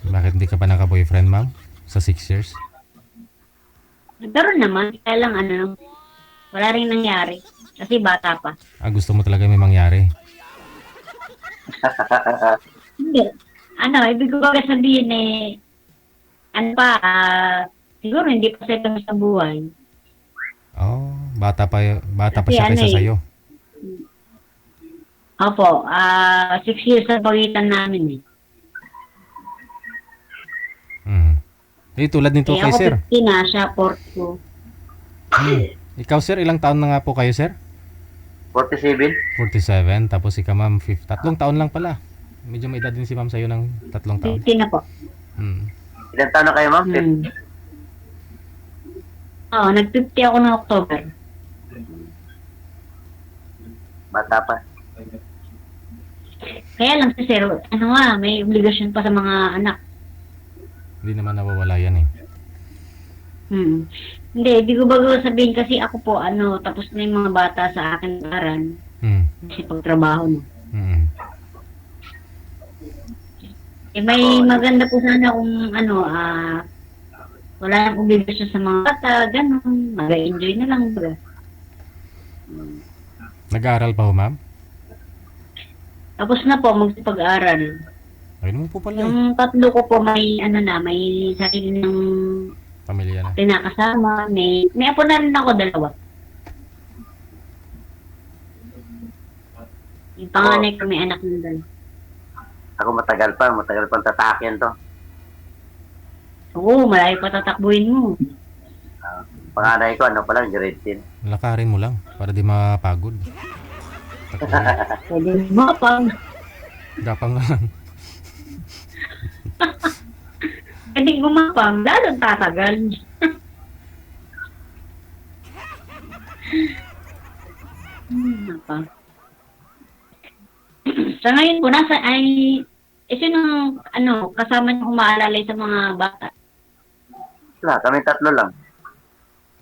Speaker 3: Bakit hindi ka pa naka-boyfriend, ma'am? Sa 6 years?
Speaker 11: Nagkaroon naman, kaya lang wala rin nangyari. Kasi bata pa.
Speaker 3: Gusto mo talaga may mangyari?
Speaker 11: Hindi. Ibig ko ba sabihin siguro hindi pa sila sa buhay.
Speaker 3: Bata pa siya kaysa sa'yo.
Speaker 11: Opo, 6 years ang pagitan namin .
Speaker 3: Tulad nito kay sir.
Speaker 11: Ako 15 na, siya 42.
Speaker 3: Ikaw, sir, ilang taon na nga po kayo, sir?
Speaker 10: 47.
Speaker 3: 47, tapos ikaw, ma'am, 3 taon lang pala. Medyo may edad din si ma'am sa'yo ng 3 taon.
Speaker 11: 15 na po.
Speaker 10: Ilang taon na kayo, ma'am?
Speaker 11: Nag-50 ako ng October.
Speaker 10: Bata pa.
Speaker 11: Kaya lang si sir, may obligasyon pa sa mga anak.
Speaker 3: Hindi naman nawawala yan eh.
Speaker 11: Hindi, di ko bago sabihin kasi ako po, tapos na yung mga bata sa akin aral. Kasi pagtrabaho mo. May maganda po sana kung wala nang obligasyon sa mga bata, gano'n. Mag-enjoy na lang.
Speaker 3: Nag-aaral pa ho, ma'am?
Speaker 11: Tapos na po, magsipag-aral.
Speaker 3: Ayun mo po pala
Speaker 11: Yung 3 ko po may may sarili ng
Speaker 3: pamilya na.
Speaker 11: Tinakasama, may apo na rin ako 2. Yung panganay ko may anak na 2.
Speaker 10: Ako matagal pang tatakyan to.
Speaker 11: Oo, malayo pa tatakbuhin mo.
Speaker 10: Panganay ko, ano pa lang, grade 10.
Speaker 3: Lakarin mo lang para di mapagod.
Speaker 11: Pwede mapang.
Speaker 3: Gapang nga lang.
Speaker 11: Pwede gumapang, lalong tatagal. Napa. Sa ngayon po, sinong, kasama niyo umaalalay sa mga bata?
Speaker 10: Wala, kami 3 lang.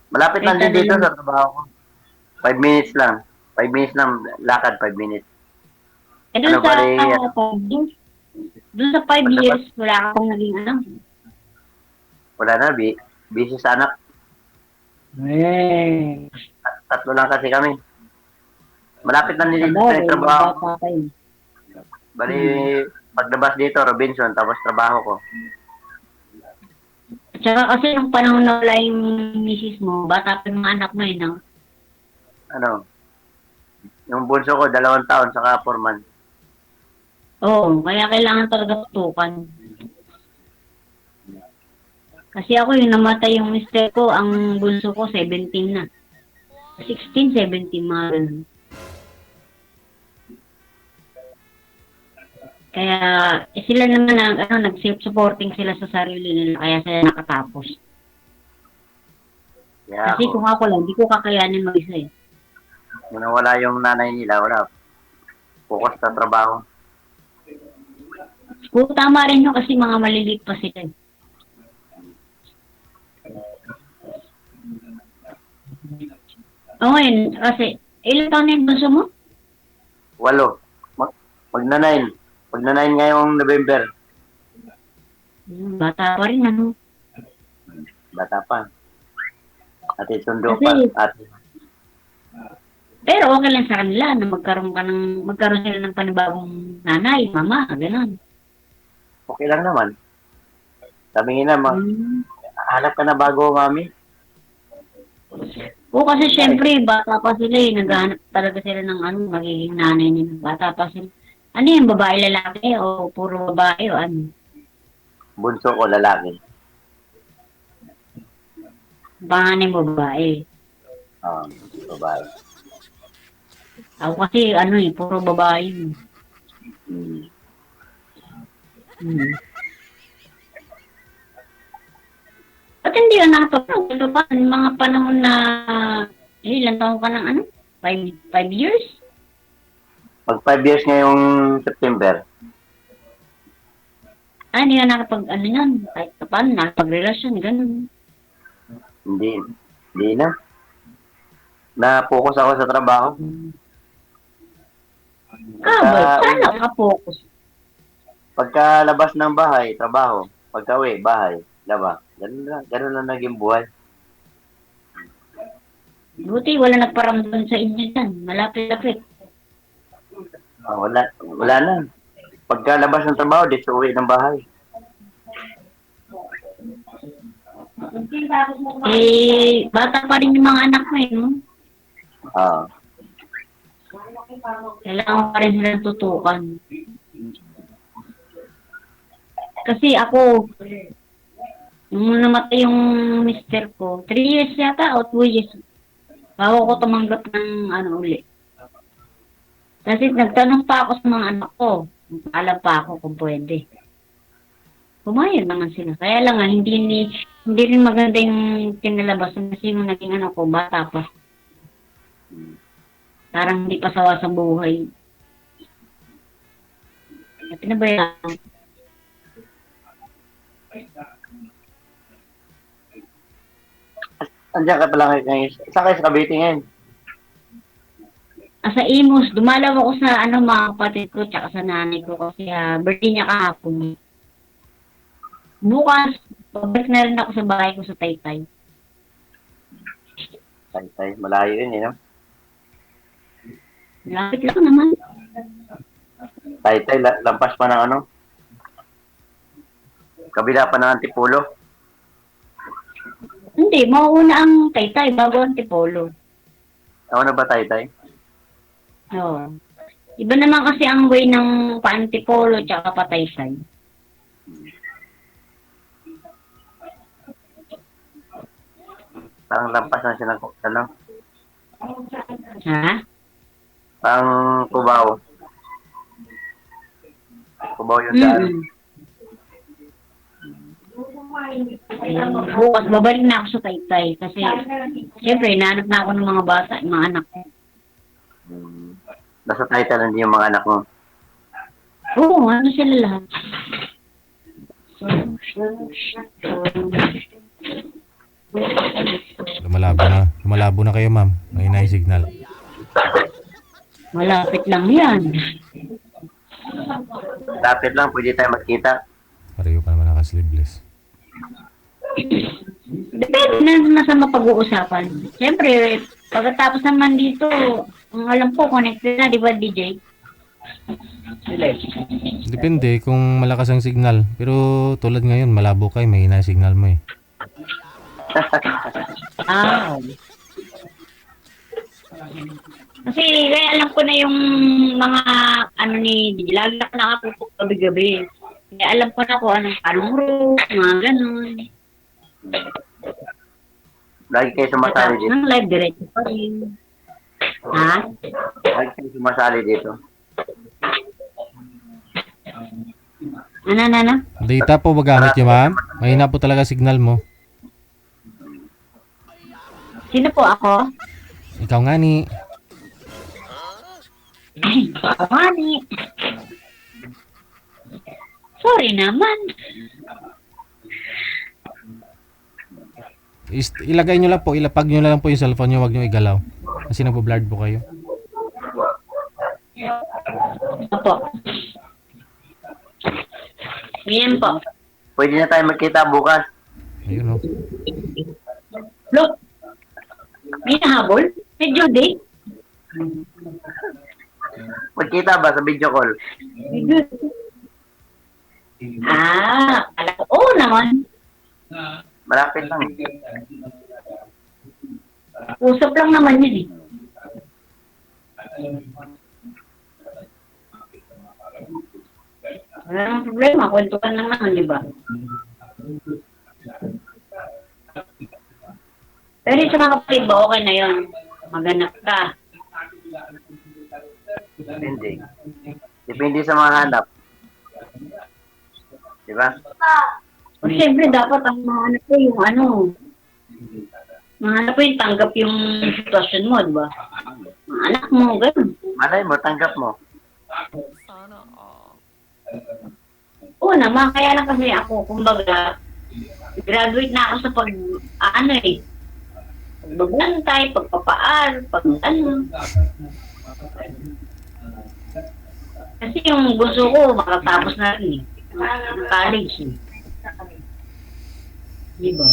Speaker 10: Malapit lang din dito sa trabaho ko. 5 minutes lang. 5 minutes lang, lakad 5 minutes.
Speaker 11: Doon sa 5 years, wala akong naging
Speaker 10: Wala na, busy sa anak. 3 lang kasi kami. Malapit lang din dito sa trabaho. Bali, paglabas dito, Robinson, tapos trabaho ko.
Speaker 11: At saka kasi yung panahon na wala yung misis mo, bata pa yung mga anak mo no?
Speaker 10: Yung bunso ko, 2 taon, saka 4 months.
Speaker 11: Oo, kaya kailangan talaga tutukan. Kasi ako yung namatay yung mister ko, ang bunso ko 17 na. 16, 17 mga ganun. Kaya sila naman nag-self-supporting sila sa sarili nila, kaya sila nakatapos.
Speaker 10: Yeah,
Speaker 11: kasi kung ako lang, di ko kakayanin mag-isa eh.
Speaker 10: Kung nawala yung nanay nila, wala. Focus sa trabaho.
Speaker 11: Kung tama rin yun kasi mga maliliit pa sila. O ngayon, kasi ilan taon na yung bunso mo?
Speaker 10: 8. Pag-9 ngayong November.
Speaker 11: Bata pa rin,
Speaker 10: Bata pa. Ate, sundo pa.
Speaker 11: Pero okay lang sa kanila na magkaroon sila ng panibagong nanay, mama, gano'n.
Speaker 10: Okay lang naman. Sabi nga naman, hanap ka na bago, mami?
Speaker 11: Oo, kasi syempre, bata pa sila naghahanap talaga sila ng magiging nanay nila. Bata pa sila. Ano yung babae, lalaki, o puro babae, o ano?
Speaker 10: Bunso ko, lalaki.
Speaker 11: Panganay babae.
Speaker 10: Babae.
Speaker 11: Ako kasi, puro babae. Ba't hindi ka nakapagpapag? Ito pa, mga panahon na, ilan taon ka ng 5 years?
Speaker 10: Pag 5 years ngayong September.
Speaker 11: Hindi ka nakapag, kahit paano, nakapag-relasyon, gano'n.
Speaker 10: Hindi na. Na-focus ako sa trabaho.
Speaker 11: Saan naka-focus?
Speaker 10: Pagkalabas ng bahay, trabaho. Pagka-uwi, bahay, laba. Ganun lang naging buhay.
Speaker 11: Buti, wala nagparamdam sa inyo yan. Malapit-lapit.
Speaker 10: Wala na. Pagkalabas ng trabaho, dito uwi ng bahay.
Speaker 11: Bata pa rin yung mga anak mo no? Kailangan pa rin silang tutukan. Kasi ako, nung namatay yung mister ko, 3 years yata o 2 years, bago ko tumanggap ng uli. Kasi nagtanong pa ako sa mga anak ko, alam pa ako kung pwede. Pumayag naman sila. Kaya lang hindi rin maganda yung kinalabas kasi yung naging ko, bata pa. Parang hindi pa sawa sa buhay. At pinabayaan.
Speaker 10: Andiyan ka pala ngayon. Saan kayo sa Cavite ngayon?
Speaker 11: Sa Imus, dumalaw ako sa mga kapatid ko tsaka sa nanay ko kasi birthday niya kahapon. Bukas, pabalik na rin ako sa bahay ko sa Taytay.
Speaker 10: Taytay, malayo yun no?
Speaker 11: Lapit lang naman.
Speaker 10: Taytay, lampas pa ng kabila pa ng Antipolo.
Speaker 11: Hindi, mauuna ang Taytay bago ang Antipolo.
Speaker 10: Ako na ba Taytay?
Speaker 11: Oo. Iba naman kasi ang way ng pa-antipolo tsaka pataysan.
Speaker 10: Parang lampas na siya ng ano,
Speaker 11: Ha?
Speaker 10: parang Cubao. Cubao yung daan.
Speaker 11: Bukas babalik na ako sa Taytay kasi siyempre hinahanap na ako ng mga bata, yung mga anak ko.
Speaker 10: Nasa title hindi yung mga anak mo.
Speaker 11: Oo, ano sila lahat.
Speaker 3: Lumalabo na kayo, ma'am. May signal.
Speaker 11: Malapit lang yan.
Speaker 10: Lapit lang, pwede tayo magkita.
Speaker 3: Pareho pa naman naka-sleeveless.
Speaker 11: Depende na sa mapag-uusapan. Siyempre, pagkatapos naman dito, ang alam ko, connected na, di ba, DJ?
Speaker 3: Depende kung malakas ang signal. Pero tulad ngayon, malabo kayo, may hina signal mo eh.
Speaker 11: Kasi kaya alam ko na yung mga ano ni DJ, lagi ako nakapupok gabi-gabi. Kaya alam ko na kung anong route, mga ganun.
Speaker 10: Lagi kayo sumasali dito.
Speaker 11: Ang live diretso pa rin. Ha?
Speaker 10: Lagi kayo sumasali dito.
Speaker 11: Ano?
Speaker 3: Data po ba gamit niyo, ma'am? Mahina po talaga signal mo.
Speaker 11: Sino po ako?
Speaker 3: Ikaw nga ni.
Speaker 11: Ay, Mami. Sorry naman.
Speaker 3: Ilagay nyo lang po, ilapag nyo lang po yung cellphone nyo, wag nyo igalaw. Kasi nagpo-blurred po kayo.
Speaker 11: Opo. Yan po.
Speaker 10: Pwede na tayo magkita bukas.
Speaker 3: Ayun o.
Speaker 11: Look. May nahabol? May Judy?
Speaker 10: Magkita ba sa video call?
Speaker 11: Alam ko. Oo naman.
Speaker 10: Malapit lang.
Speaker 11: Usap lang naman yun eh. Wala namang problema. Kwentuhan lang naman, di ba? Pero sa mga kapatid ba, okay na yun? Maganap ka.
Speaker 10: Depende. Depende sa mga hanap. Diba?
Speaker 11: Siyempre, dapat ang mga anak ko yung ano, mga anak ko yung tanggap yung sitwasyon mo, di ba? Mga anak mo, gano'n.
Speaker 10: Malay mo, tanggap mo.
Speaker 11: Oo naman, kaya lang kasi ako, kumbaga, graduate na ako sa pagbabantay, pagpapaal, Kasi yung gusto ko, makatapos na rin ng college eh. Diba?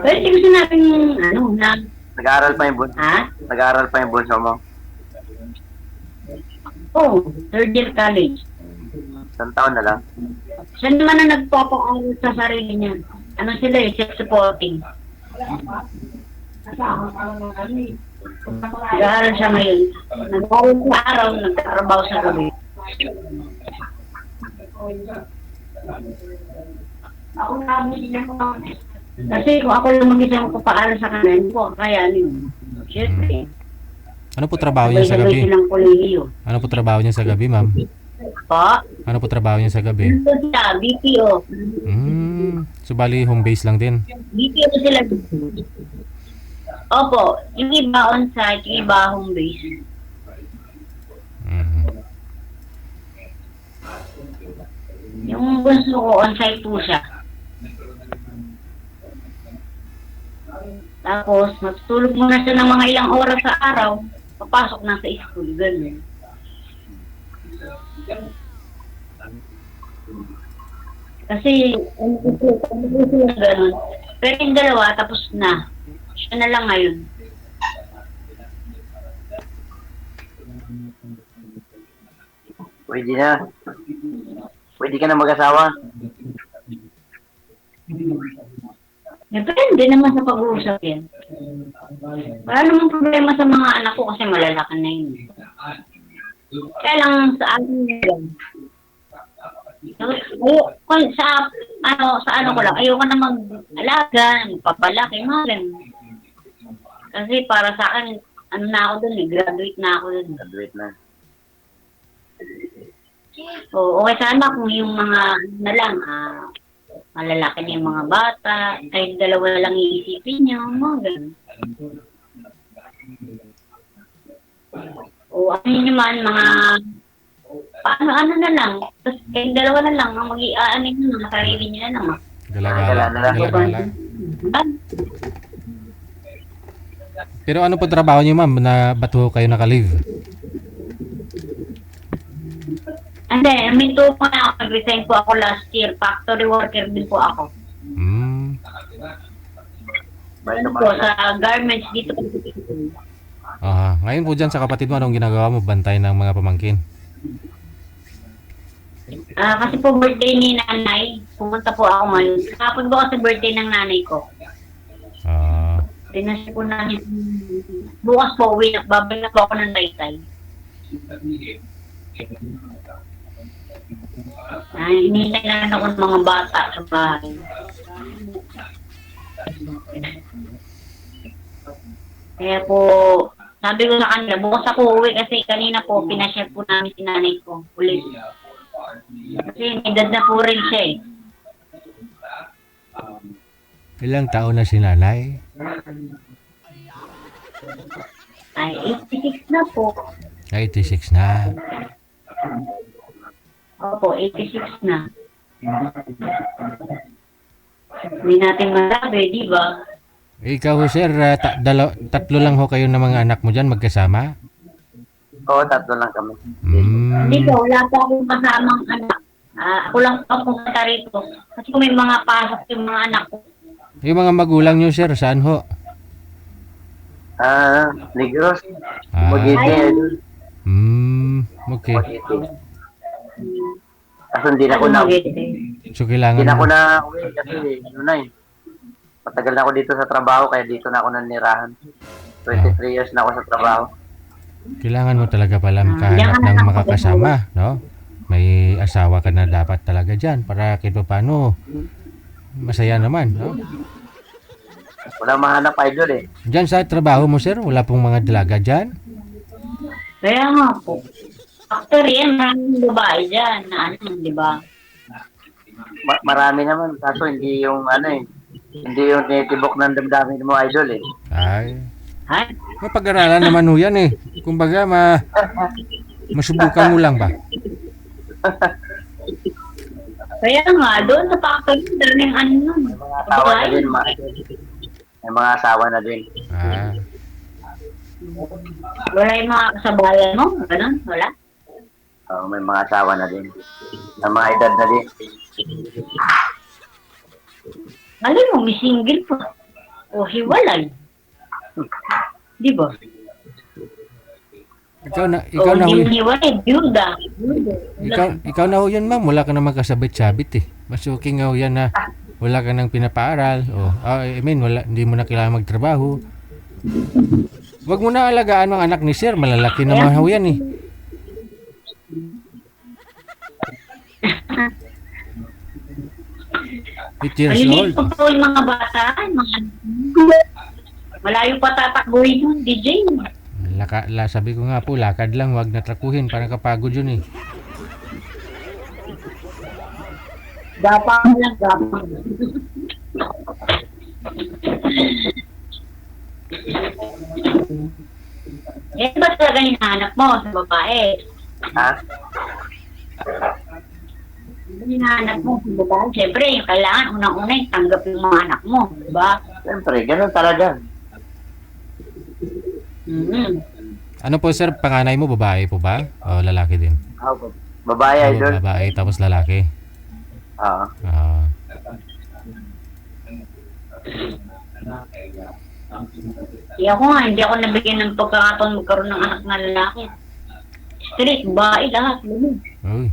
Speaker 11: Pero hindi ko sinabing,
Speaker 10: nag-aaral pa yung bunso?
Speaker 11: Ha?
Speaker 10: Nag-aaral pa yung bunso mo?
Speaker 11: Oo, third year college.
Speaker 10: Isang taon na lang?
Speaker 11: Siya naman na nagpapaaral sa sarili niya. Ano sila eh, self-supporting. Nag-aaral siya ngayon. Nag-aaral sa araw, nagtatrabaho sa gabi. Kasi kung ako lang mag-isa magpapaaral sa kanila, hindi ko kakayanin. Siyempre.
Speaker 3: Ano po trabaho niya sa gabi? Ano po trabaho niya sa gabi, ma'am?
Speaker 11: Po?
Speaker 3: Ano po trabaho niya sa gabi?
Speaker 11: Ito siya, BPO.
Speaker 3: So bali home base lang din?
Speaker 11: BPO sila. Opo, yung iba on-site, yung iba home base. Yung gusto ko, on-site po siya. Tapos, matutulog muna siya ng mga ilang oras sa araw, papasok na sa school, gano'n. Kasi, ano sila gano'n. Pero yung dalawa, tapos na. Siya na lang ngayon.
Speaker 10: Pwede na. Pwede ka na mag-asawa.
Speaker 11: Depende naman sa pag-uusap yan. Wala namang problema sa mga anak ko kasi malalakan na yun. Kaya lang sa akin lang. Kung sa ano ko lang, ayoko na mag-alaga, magpapalaki, mga ganun. Kasi para sa akin, ano na ako dun graduate na ako dun.
Speaker 10: Graduate na.
Speaker 11: O, okay sana kung yung mga, na lang, malalaki na yung mga bata, kahit dalawa na lang iisipin nyo, mga ganun. O, ano yun naman, mga, ano na lang, tapos kahit dalawa na lang, ang mag-i-aanin nyo ng sarili nyo na lang.
Speaker 3: Galagala. Pero ano po trabaho niyo, ma'am, na ba't ho kayo naka-leave?
Speaker 11: Hindi, minto po na ako, nag-resign po ako last year, factory worker din po ako. Ano po, sa garments dito.
Speaker 3: Ngayon po dyan sa kapatid mo, anong ginagawa mo? Bantay ng mga pamangkin?
Speaker 11: Kasi po birthday ni nanay, pumunta po ako ngayon. Kapag po kasi birthday ng nanay ko. Tinasya po namin. Bukas po, uwi na. Babay na po ako ng Taytay. Hinihintay na rin ako ng mga bata sa bahay. Kaya po, sabi ko sa kanila, bukas ako uwi kasi kanina po, pinasya po namin si nanay ko. Ulit. Kasi edad na po rin siya eh.
Speaker 3: Ilang taon na si nanay?
Speaker 11: Ay, 86 na po.
Speaker 3: 86 na.
Speaker 11: Opo, 86 na. Hindi natin masabi, di ba?
Speaker 3: Ikaw ho, sir, tatlo lang ho kayo ng mga anak mo dyan magkasama?
Speaker 10: Oo, tatlo lang kami.
Speaker 11: Dito, wala po akong kasamang anak. Ako lang po pumunta rito. Kasi kung may mga pasok yung mga anak ko.
Speaker 3: Yung mga magulang nyo, sir, saan ho?
Speaker 10: Negros. Magiging.
Speaker 3: Okay.
Speaker 10: Kaso hindi na ako na
Speaker 3: So, kailangan
Speaker 10: hindi na ako na uwi kasi matagal na ako dito sa trabaho kaya dito na ako nanirahan. 23 years na ako sa trabaho.
Speaker 3: Kailangan mo talaga pala makahanap ng makakasama, no? May asawa ka na dapat talaga dyan para kahit paano masaya naman, no?
Speaker 10: Wala mahanap idol eh.
Speaker 3: Diyan sa trabaho mo, sir, wala pong mga dalaga dyan?
Speaker 11: Kaya nga po. Actually, maraming babae dyan na di ba?
Speaker 10: Marami naman, kaso hindi yung hindi yung tinitibok ng damdamin mo idol eh.
Speaker 3: Ay. Mapag-aralan naman ho yan eh. Kumbaga, masubukan mo lang ba?
Speaker 11: Kaya nga, doon sa factory, daming nun.
Speaker 10: May mga asawa na din.
Speaker 11: Wala yung mga kasabayan mo? Ganun? Wala?
Speaker 10: Oo, may mga asawa na din. Na mga edad na din.
Speaker 11: Alam mo, may single pa. O hiwalay. Di ba?
Speaker 3: Ikaw na ho.
Speaker 11: Hiwalay, byuda.
Speaker 3: Ikaw na ho yan, ma'am. Wala ka na magkasabit-sabit eh. Mas okay nga ho yan na wala ka nang pinapaaral. Hindi mo na kailangan magtrabaho. Huwag mo na alagaan ang anak ni sir. Malalaki naman ho yan eh. 8 years old.
Speaker 11: Maliliit pa po yung mga bata. Malayo pa tatakbuhin yung DJ.
Speaker 3: Sabi ko nga po, lakad lang. Huwag natrakuhin. Parang kapagod yun eh.
Speaker 11: Gapang lang, gapang. Ba talaga hinahanap mo sa babae? Hinahanap mo sa babae? Siyempre, yung kailangan unang-una yung tanggap yung mga anak mo, diba?
Speaker 10: Siyempre, ganun talaga.
Speaker 3: Ano po sir, panganay mo, babae po ba? O lalaki din?
Speaker 10: Babae, idol.
Speaker 3: Babae, tapos lalaki?
Speaker 10: Oo.
Speaker 11: Hindi ako nabigyan ng pagkakataon magkaroon ng anak na lalaki. Straight, babae lahat.
Speaker 3: Uy.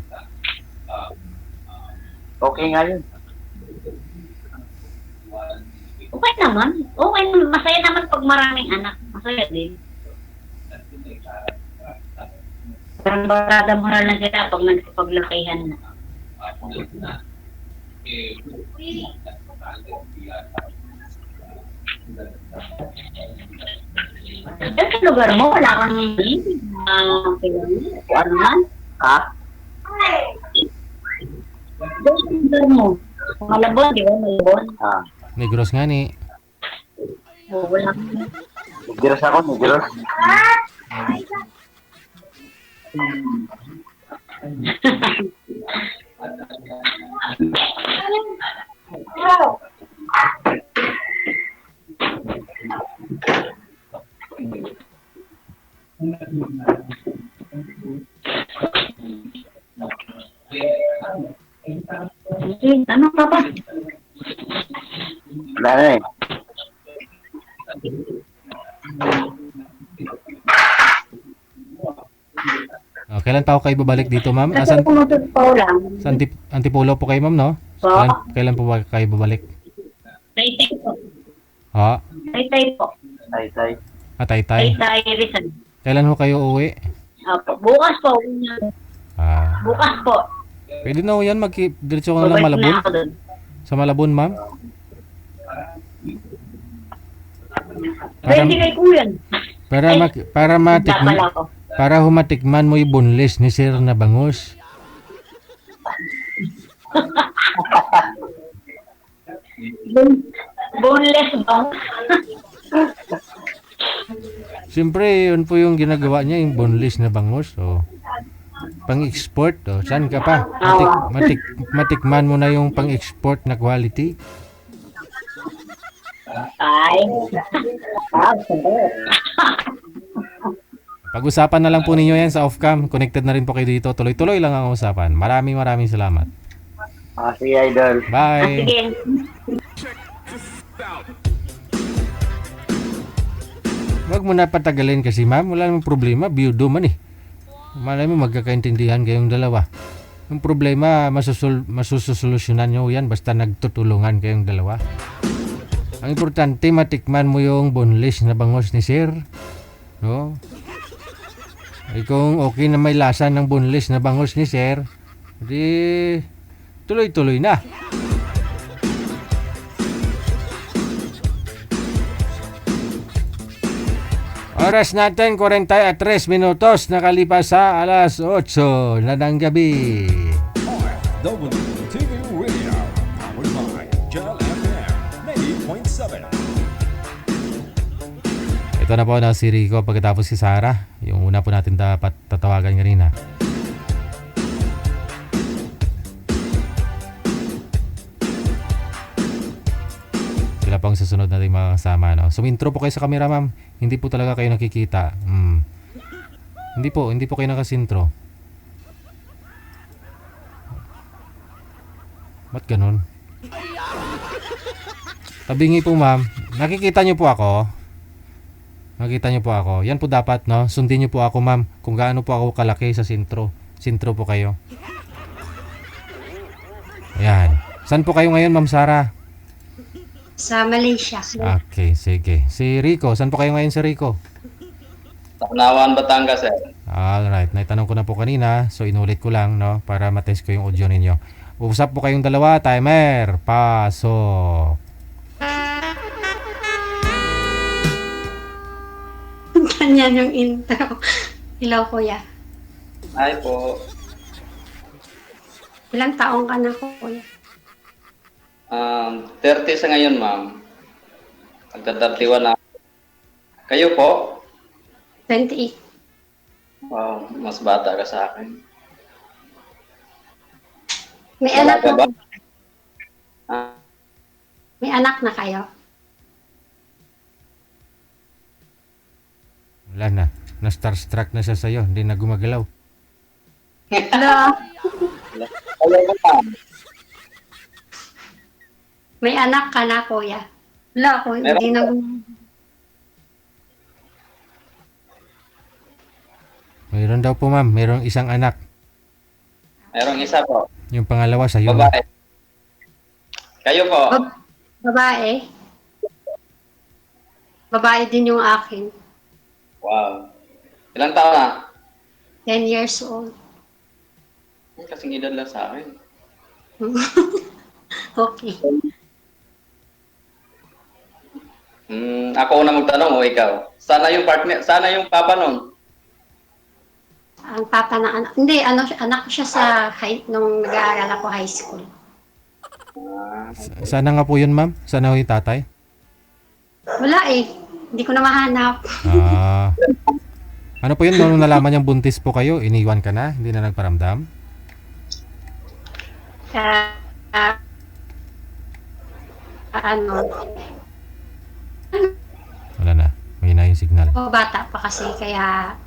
Speaker 10: Okay nga yun.
Speaker 11: Okay naman. Okay naman. Masaya naman pag maraming anak. Masaya din. Parang barada mo na lang sila pag nagsipaglakihan na. Sa lugar mo, wala kang ano man?
Speaker 10: Ha?
Speaker 11: Sa lugar mo, Malabon, di ba? Malabon.
Speaker 10: Ah.
Speaker 3: Negros nga ni.
Speaker 11: Wala.
Speaker 10: Negros ako, negros.
Speaker 11: Ano ka ba?
Speaker 10: Wala na eh.
Speaker 3: Oh, kailan pa ako kayo babalik dito, ma'am?
Speaker 11: Kasi pumutugpaw lang.
Speaker 3: Sa Antipolo po kayo, ma'am, no?
Speaker 11: Po.
Speaker 3: Kailan po ba kayo babalik?
Speaker 11: Tay-tay po.
Speaker 3: Ha?
Speaker 11: Tay-tay po.
Speaker 10: Tay-tay.
Speaker 3: Tay-tay.
Speaker 11: Tay-tay Rizal.
Speaker 3: Kailan ho kayo uuwi?
Speaker 11: Opo. Bukas po. Bukas po.
Speaker 3: Pwede na ho yan, diretso ko na lang Malabon.
Speaker 11: Na ako dun.
Speaker 3: Sa Malabon, ma'am?
Speaker 11: Pwede kay kuya.
Speaker 3: Para humatikman mo yung boneless ni Sir na bangus.
Speaker 11: Boneless ba?
Speaker 3: Siyempre, yun po yung ginagawa niya, yung boneless na bangus. So, pang-export. Oh. Saan ka pa? Matikman mo na yung pang-export na quality.
Speaker 11: Ay.
Speaker 3: Pag-usapan na lang po ninyo yan sa off-cam. Connected na rin po kayo dito. Tuloy-tuloy lang ang usapan. Maraming salamat.
Speaker 10: Sige, idol.
Speaker 3: Bye.
Speaker 11: Sige.
Speaker 3: Huwag mo na patagalin kasi, ma'am. Wala namang problema. Biyudo man eh. Malay mo magkakaintindihan kayong dalawa. Yung problema, masusolusyonan nyo yan basta nagtutulungan kayong dalawa. Ang importante, matikman mo yung boneless na bangus ni Sir. No? Ay kung okay na may lasa ng boneless na bangus ni Sir, di tuloy-tuloy na. Oras natin 43 minutos nakalipas sa alas 8 na ng gabi.
Speaker 8: WTV Radio, powered by Channel FM 90.7.
Speaker 3: Ito na po na si Rico pagkatapos si Sarah. Yung una po natin dapat tatawagan kanina. Sila po ang susunod natin mga kasama. No? Sumintro po kayo sa camera, ma'am. Hindi po talaga kayo nakikita. Hindi po kayo nakasintro. Ba't ganun? Tabingi po, ma'am. Nakikita niyo po ako. Nakita niyo po ako. Yan po dapat, no? Sundin niyo po ako, ma'am. Kung gaano po ako kalaki sa sintro. Sintro po kayo. Ayan. Saan po kayo ngayon, ma'am Sarah?
Speaker 9: Sa Malaysia.
Speaker 3: Okay, sige. Si Rico, saan po kayo ngayon si Rico?
Speaker 12: Tacnawan, Batangas, sir.
Speaker 3: Alright, naitanong ko na po kanina. So, inulit ko lang, no? Para matest ko yung audio ninyo. Usap po kayong dalawa. Timer. Pasok.
Speaker 9: Ganyan yung intro. Hello, kuya.
Speaker 12: Hi po.
Speaker 9: Ilang taong ka na, kuya?
Speaker 12: 30 sa ngayon, ma'am. Magta-31 na. Kayo po?
Speaker 9: 28.
Speaker 12: Wow, mas bata ka sa akin.
Speaker 9: May anak
Speaker 12: ka
Speaker 9: na
Speaker 12: ba?
Speaker 9: May anak na kayo?
Speaker 3: Wala na. Na-starstruck na siya sa'yo. Hindi na gumagalaw.
Speaker 9: Hello? May anak ka na, kuya? Wala, kuya. Hindi na
Speaker 3: Mayroon daw po, ma'am. Mayroong isang anak.
Speaker 12: Mayroong isa po.
Speaker 3: Yung pangalawa sa'yo.
Speaker 12: Babae. Kayo po?
Speaker 9: Babae? Babae din yung akin.
Speaker 12: Wow. Ilang taon na?
Speaker 9: 10 years old.
Speaker 12: Kasing edad lang sa akin.
Speaker 9: Okay.
Speaker 12: Ako na magtanong o ikaw? Sana yung partner, sana yung papa nun?
Speaker 9: Ang papa ng anak. Hindi, anak ko siya sa nung nag-aaral ako high school.
Speaker 3: Sana nga po yun, ma'am? Sana ho yung tatay?
Speaker 9: Wala eh. Hindi ko na mahanap.
Speaker 3: Ano po yun? Nung nalaman niyang buntis po kayo, iniwan ka na? Hindi na nagparamdam?
Speaker 9: Ano?
Speaker 3: Wala na. May na yung signal.
Speaker 9: Bata pa kasi kaya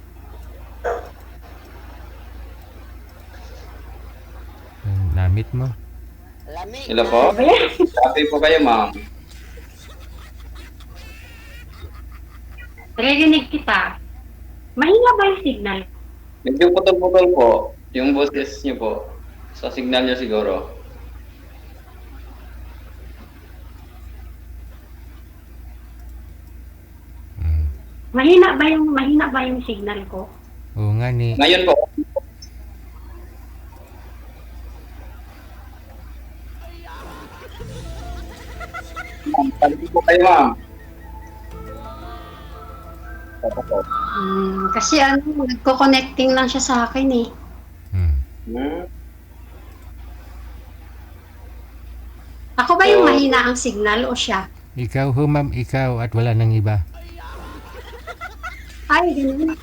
Speaker 3: Namit mo.
Speaker 12: Hello po? Happy po kayo, ma'am.
Speaker 11: Naririnig kita. Mahina ba yung signal?
Speaker 12: Medyo putol-putol po. Yung boses niyo po. Sa signal niyo siguro.
Speaker 11: Mahina ba yung signal ko?
Speaker 3: Oo nga ni.
Speaker 12: Ngayon po. Happy po kayo, ma'am.
Speaker 9: kasi nagko-connecting lang siya sa akin eh. Ako ba yung mahina ang signal o siya?
Speaker 3: Ikaw ho, ma'am. Ikaw at wala nang iba.
Speaker 9: Ay, ganun.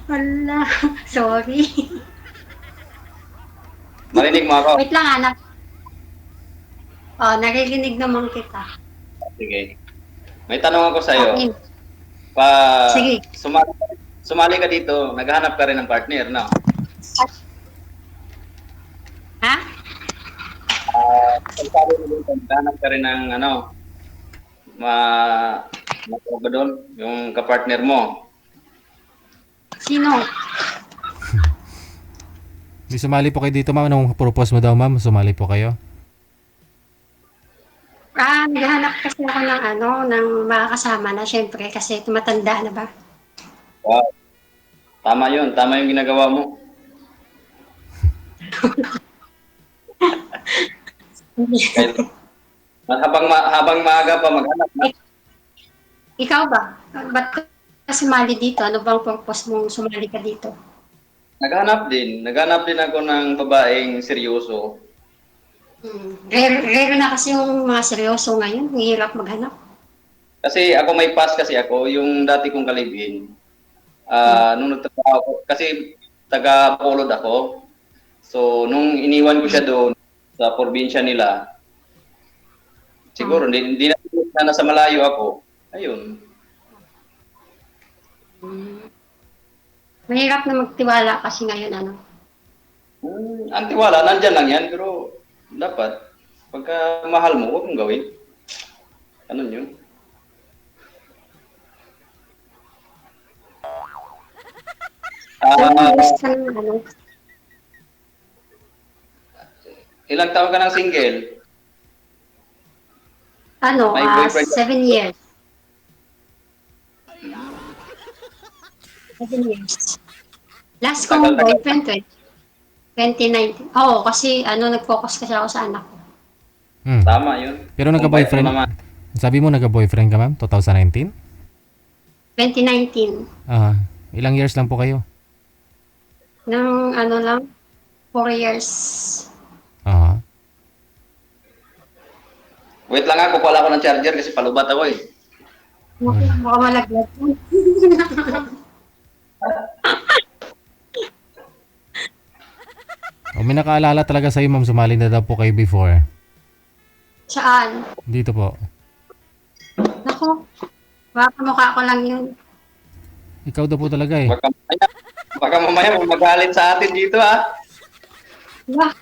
Speaker 9: Wala. Sorry.
Speaker 12: Marinig mo ako?
Speaker 9: Wait lang, anak. Naririnig naman kita.
Speaker 12: Sige. May tanong ako sa'yo.
Speaker 9: Okay. Sige.
Speaker 12: Sumali ka dito, naghahanap ka rin ng partner, no?
Speaker 9: Ha?
Speaker 12: Sabi mo dito, naghahanap ka rin ng matawag doon, yung kapartner mo.
Speaker 9: Sino?
Speaker 3: Di sumali po kayo dito, ma'am. Anong propose mo daw, ma'am? Sumali po kayo?
Speaker 9: Naghahanap kasi ako ng makakasama na, syempre, kasi tumatanda na ba?
Speaker 12: Wow. Tama yun. Tama yung ginagawa mo. Habang maaga pa maghanap na.
Speaker 9: Ikaw ba? Ba't ka sumali dito? Ano bang purpose mong sumali ka dito?
Speaker 12: Naghanap din. Naghanap din ako ng babaeng seryoso.
Speaker 9: Rare na kasi yung mga seryoso ngayon. Hirap maghanap.
Speaker 12: Kasi ako may pass kasi ako. Yung dati kong kalibin. Nung nagtrabaho ako. Kasi taga-Bacolod ako. So, nung iniwan ko siya doon sa probinsya nila, siguro, hindi na nasa malayo ako. Ayun.
Speaker 9: Mahirap na magtiwala kasi ngayon,
Speaker 12: Ang tiwala, nandyan lang yan, pero dapat, pagka mahal mo, huwag mong gawin. Ganun yun. Ilang taon ka ng single? May boyfriend
Speaker 9: 7 years. 7 years. Last kong boyfriend, 2019. Oo, kasi nag-focus kasi ako sa anak ko.
Speaker 12: Tama yun.
Speaker 3: Pero nagka-boyfriend. Sabi mo nagka-boyfriend ka, ma'am? 2019?
Speaker 9: 2019.
Speaker 3: Ilang years lang po kayo?
Speaker 9: Nang 4 years.
Speaker 12: Wait lang ako, kuha ako ng charger kasi palubat ako eh.
Speaker 9: Baka malaglag.
Speaker 3: May nakaalala talaga sa'yo, ma'am. Sumali na daw po kayo before.
Speaker 9: Saan?
Speaker 3: Dito po.
Speaker 9: Naku, baka mukha ko lang yun.
Speaker 3: Ikaw daw po talaga eh.
Speaker 12: Baka mamaya magalit sa atin dito
Speaker 9: Wah,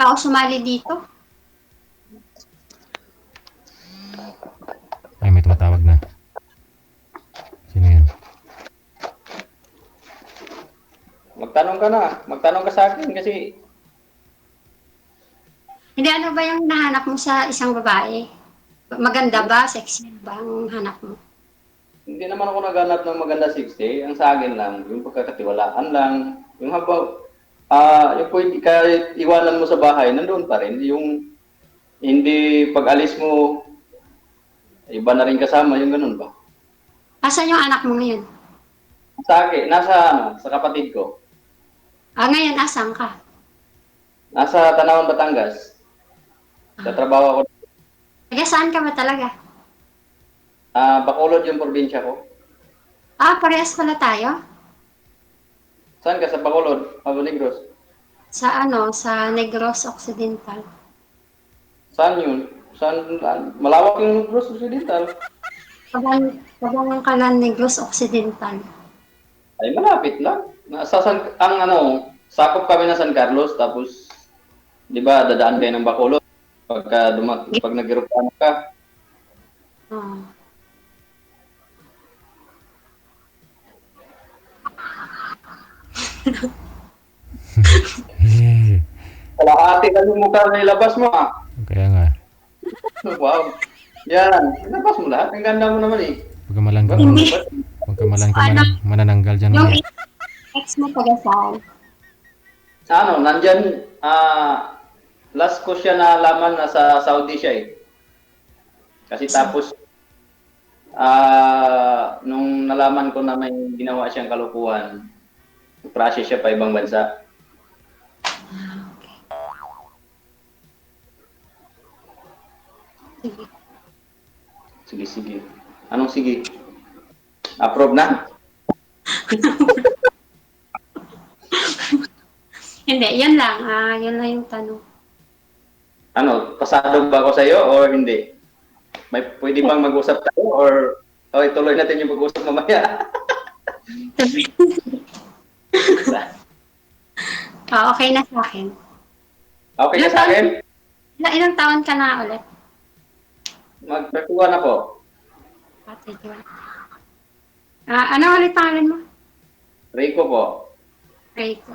Speaker 9: ako sumali dito.
Speaker 3: Ay, may tumatawag na. Sino yun?
Speaker 12: Magtanong ka sa akin kasi...
Speaker 9: Hindi, ano ba yung nahanap mo sa isang babae? Maganda ba? Sexy ba ang hanap mo?
Speaker 12: hindi naman ako naghanap ng maganda 60. Ang sa akin lang, yung pagkakatiwalaan lang. Yung habang, yung pwede kahit iwanan mo sa bahay, nandoon pa rin. Yung hindi pag-alis mo, iba na rin kasama, yung ganun ba?
Speaker 9: Asan yung anak mo ngayon?
Speaker 12: Sa akin, sa kapatid ko.
Speaker 9: Ngayon, asan ka?
Speaker 12: Nasa Tanawan, Batangas. Sa trabaho ako.
Speaker 9: Taga saan ka ba talaga?
Speaker 12: Bacolod yung probinsya ko.
Speaker 9: Parehas pala tayo?
Speaker 12: Saan ka? Sa Bacolod? Negros?
Speaker 9: Sa sa Negros Occidental.
Speaker 12: Saan yun? Malawak yung Negros Occidental.
Speaker 9: Pabangang ka ng Negros Occidental.
Speaker 12: Ay, malapit lang. Sakop kami na San Carlos, tapos, di ba, dadaan kayo ng Bacolod. Pag nag-European ka. Kalahati lang yung mukha na ilabas mo,
Speaker 3: Kaya nga.
Speaker 12: Wow. Yan. Ilabas mo lahat. Ang ganda mo naman eh.
Speaker 3: Huwag ka malang manananggal dyan.
Speaker 9: Yung ex mo taga saan?
Speaker 12: Nandyan, last ko siya nalaman na sa Saudi siya eh. Kasi tapos, nung nalaman ko na may ginawa siyang kalukuhan, process siya pa ibang bansa. Sige. Anong sige? Approve na?
Speaker 9: Hindi, yan lang. Yan lang yung tanong.
Speaker 12: Pasado ba ako sa'yo o hindi? Pwede bang mag-usap tayo or ituloy natin yung mag-usap mamaya?
Speaker 9: Okay na sa akin.
Speaker 12: Okay na sa akin?
Speaker 9: Ilang taon ka na ulit?
Speaker 12: Magpatuwa na po.
Speaker 9: Ano ulit pangalan mo?
Speaker 12: Rico po.
Speaker 9: Rico.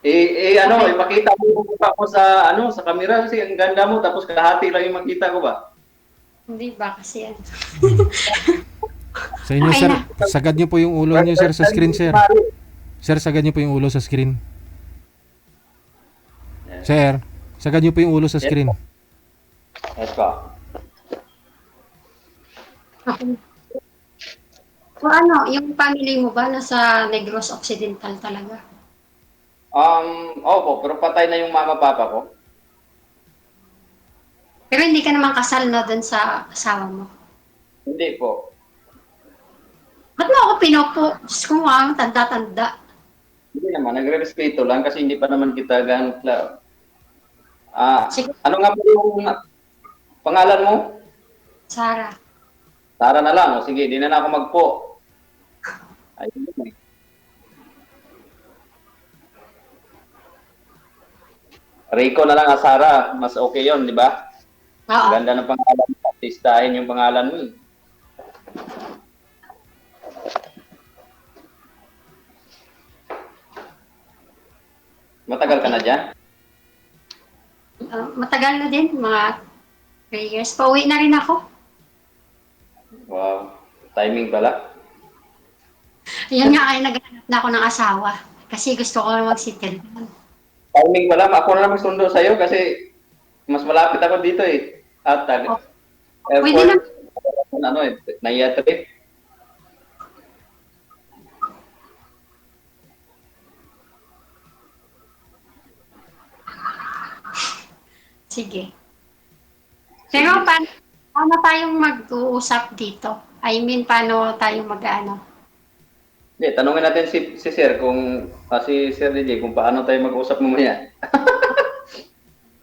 Speaker 12: Ipakita mo ako sa camera kasi ang ganda mo tapos kalahati lang yung makita ko ba?
Speaker 9: Hindi ba kasi yan?
Speaker 3: Sa inyo, sir, sagad niyo po yung ulo niyo, sir, sa screen, sir. Sir, sagad niyo po yung ulo sa screen. Sir, sagad niyo po yung ulo sa screen.
Speaker 12: Yes po.
Speaker 9: So yung family mo ba nasa Negros Occidental talaga?
Speaker 12: Opo, pero patay na yung mama-papa ko.
Speaker 9: Pero hindi ka naman kasal na dun sa asawa mo?
Speaker 12: Hindi po.
Speaker 9: Ba't mo ako pinopo? Diyos ko nga, tanda-tanda.
Speaker 12: Hindi naman, nagre-respeto lang kasi hindi pa naman kita ganun klaro. Ano nga po yung pangalan mo?
Speaker 9: Sarah.
Speaker 12: Sarah na lang. Sige, di na ako magpo. Ayun eh. Rico na lang Sarah. Mas okay yon, di ba?
Speaker 9: Oo.
Speaker 12: Ganda ng pangalan mo. Artistahin yung pangalan mo. Matagal ka na dyan?
Speaker 9: Matagal na din, mga 3 years. Pauwi na rin ako.
Speaker 12: Wow. Timing pala.
Speaker 9: Yan nga, naghanap na ako ng asawa. Kasi gusto ko na mag-settle.
Speaker 12: Timing pala. Ako na lang magsundo sa'yo kasi mas malapit ako dito eh. At
Speaker 9: pwede na.
Speaker 12: Naiya trip.
Speaker 9: Sige. Pero paano tayong mag-uusap dito? I mean, paano tayong mag-ano?
Speaker 12: Hindi, tanungin natin si Sir si Sir DJ kung paano tayo mag-usap mamaya.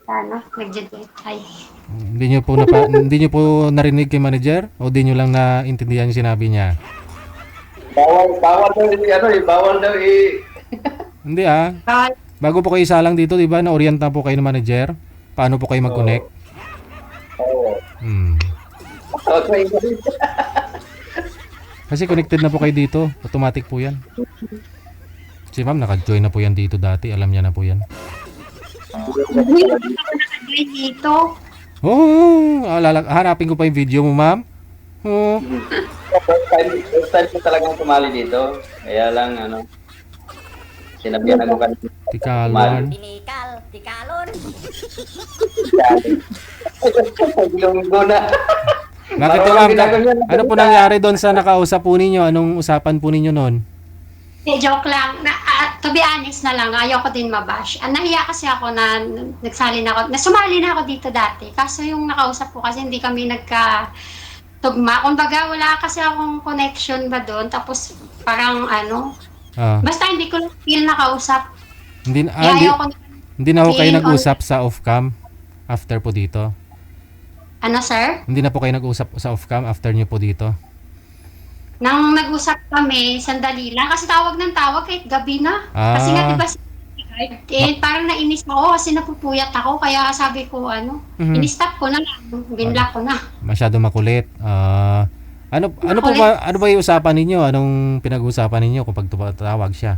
Speaker 9: Paano? Nag-date. Ay.
Speaker 3: Hindi niyo po narinig kay manager o di niyo lang naintindihan yung sinabi niya?
Speaker 12: Bawal daw
Speaker 3: Hindi Bago po kayo isalang dito, di ba, na-orient na po kayo ng manager? Paano po kayo mag-connect?
Speaker 12: Oo.
Speaker 3: Okay. Kasi connected na po kayo dito. Automatic po yan. Si ma'am, naka-join na po yan dito dati. Alam niya na po yan.
Speaker 9: Hindi ako naka-join dito.
Speaker 3: Oh, hanapin ko pa yung video mo, ma'am. Oh.
Speaker 12: First time ko talagang sumali dito. Kaya lang, sinabihan ako kanina.
Speaker 3: Tikalon.
Speaker 4: Tikalon.
Speaker 12: Lunggo na.
Speaker 3: Bakit to, ma'am? Ano po nangyari doon sa nakausap po ninyo? Anong usapan po ninyo noon?
Speaker 9: Joke lang. To be honest na lang, ayaw ko din mabash. Nahiya kasi ako na sumali na ako dito dati. Kaso yung nakausap ko kasi hindi kami nagka-tugma. Kumbaga, wala kasi akong connection ba doon. Tapos parang basta hindi ko feel nakausap.
Speaker 3: Hindi na ako kayo nag-usap sa off-cam after po dito?
Speaker 9: Ano, sir?
Speaker 3: Hindi na po kayo nag-usap sa off-cam after nyo po dito?
Speaker 9: Nang nag-usap kami, sandali lang. Kasi tawag ng tawag kahit gabi na. Kasi nga diba, parang nainis ako kasi napupuyat ako. Kaya sabi ko, in-stop ko na lang. Binlock ko na.
Speaker 3: Masyado makulit. Ano ba yung usapan ninyo? Anong pinag-uusapan ninyo kung pagtawag siya?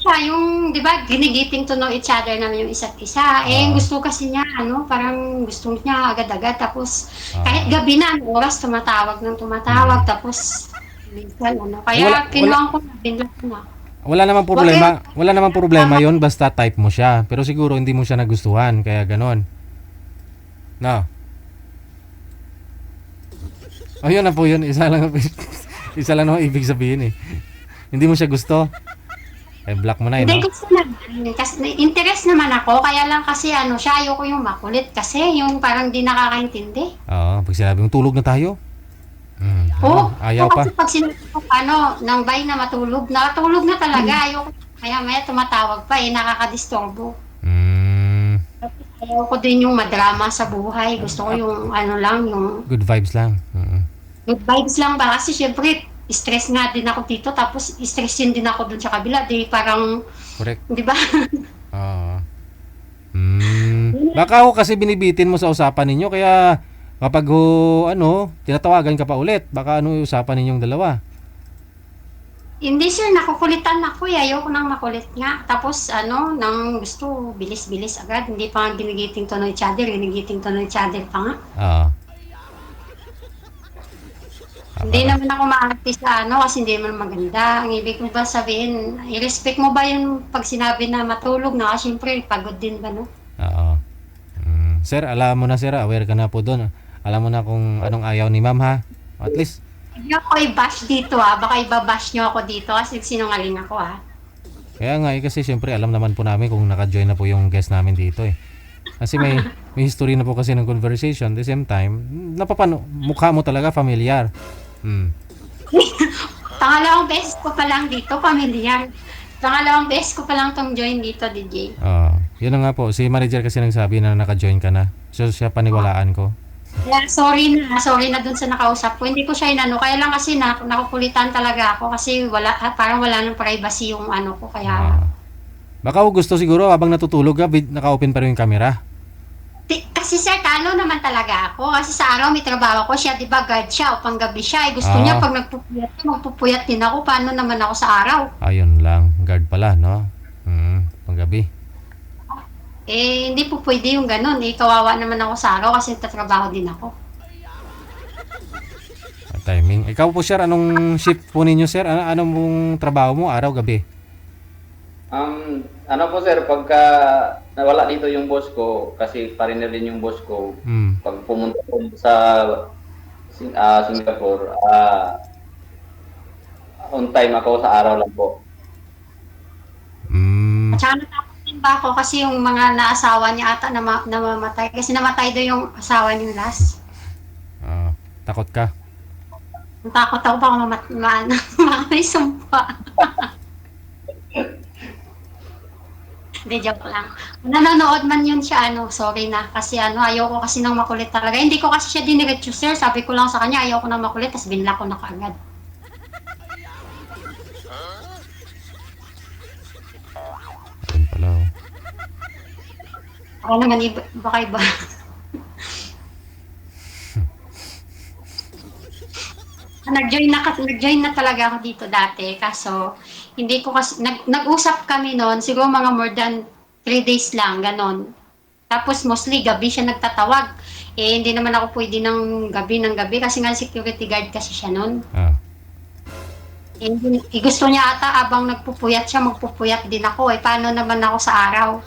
Speaker 9: Yung, di ba, ginigiting to know each other naman yung isa't isa. Gusto kasi niya, parang gusto niya agad-agad. Tapos, kahit gabi na, oras, tumatawag. Tapos, minsan, Kaya, kinuha ko na, binlock ko na.
Speaker 3: Wala namang problema yon basta type mo siya. Pero siguro, hindi mo siya nagustuhan. Kaya ganon. No? Yun na po yun. Isa lang naman ibig sabihin eh. Hindi mo siya gusto. Block mo na
Speaker 9: Hindi, gusto naman. Kasi interest naman ako. Kaya lang kasi siya ayoko yung makulit. Kasi yung parang di nakakaintindi.
Speaker 3: Oo, pag sinabi mong tulog na tayo. Ayaw pa.
Speaker 9: Kasi pag sinabi ko, nang bay na matulog, nakatulog na talaga. Ayoko. Maya tumatawag pa nakakadisturbo. Ayaw ko din yung madrama sa buhay. Gusto ko yung yung...
Speaker 3: Good vibes lang.
Speaker 9: Good vibes lang ba? Kasi syempre, stress nga din ako dito, tapos stressin din ako dun sa kabila. Di parang,
Speaker 3: correct.
Speaker 9: Di ba?
Speaker 3: Baka ako kasi binibitin mo sa usapan ninyo, kaya kapag tinatawagan ka pa ulit, baka yung usapan ninyong dalawa?
Speaker 9: Hindi sir, nakukulitan ako. Ayoko nang makulit nga. Tapos nang gusto, bilis-bilis agad. Hindi pa nga ginigiting to know each other, ginigiting to know each other pa nga. Hindi naman ako maarte sa kasi hindi naman maganda. Ang ibig ko ba sabihin, i-respect mo ba yung pag sinabi na matulog na? Siyempre, pagod din ba, no?
Speaker 3: Oo. Sir, alam mo na sir, aware ka na po doon. Alam mo na kung anong ayaw ni ma'am ha? At least.
Speaker 9: Hindi ako i-bash dito baka i-bash nyo ako dito kasi sinungaling ako
Speaker 3: Kaya nga kasi siyempre alam naman po namin kung naka-join na po yung guest namin dito Kasi may history na po kasi ng conversation. At the same time, mukha mo talaga familiar.
Speaker 9: Pangalawang beses ko pa lang dito, pamilyar. Pangalawang beses ko pa lang tong join dito, DJ.
Speaker 3: Yun na nga po. Si manager kasi nagsabi na naka-join ka na. So siya paniwalaan ko.
Speaker 9: Sorry na dun sa nakausap ko. Hindi ko siya kaya lang kasi nakukulitan talaga ako kasi parang wala nang privacy yung ko kaya.
Speaker 3: Baka gusto siguro habang natutulog ka, naka-open pa rin yung camera.
Speaker 9: Kasi sir, naman talaga ako. Kasi sa araw may trabaho ko siya, di ba guard siya o panggabi siya. Gusto niya pag magpupuyat din ako. Paano naman ako sa araw?
Speaker 3: Ayun lang, guard pala, no? Panggabi.
Speaker 9: Hindi po pwede yung ganun. Kawawa naman ako sa araw kasi tatrabaho din ako.
Speaker 3: Timing. Ikaw po sir, anong shift po ninyo sir? Anong trabaho mo, araw, gabi?
Speaker 12: Po sir, pagka nawala dito yung boss ko, kasi foreigner din yung boss ko, pag pumunta ko sa Singapore, on time ako sa araw lang po.
Speaker 9: At saka natakot din ba ako kasi yung mga naasawa niya ata namamatay. Kasi namatay daw yung asawa niyo last.
Speaker 3: Takot ka?
Speaker 9: Takot ako baka may sumpa. Hindi, joke lang. Nanonood man yun siya, sorry na. Kasi ayoko kasi nang makulit talaga. Hindi ko kasi siya diniretso, sir. Sabi ko lang sa kanya, ayoko nang makulit, tapos binlock ko na kaagad.
Speaker 3: Ayun pala,
Speaker 9: Ako naman, baka iba. Nag-join na talaga ako dito dati. Kaso, hindi ko kasi, nag-usap kami noon, siguro mga more than 3 days lang, ganon. Tapos mostly gabi siya nagtatawag. Eh, hindi naman ako pwede ng gabi kasi nga security guard kasi siya noon.
Speaker 3: Ah.
Speaker 9: Gusto niya ata abang nagpupuyat siya, magpupuyat din ako. Eh, paano naman ako sa araw?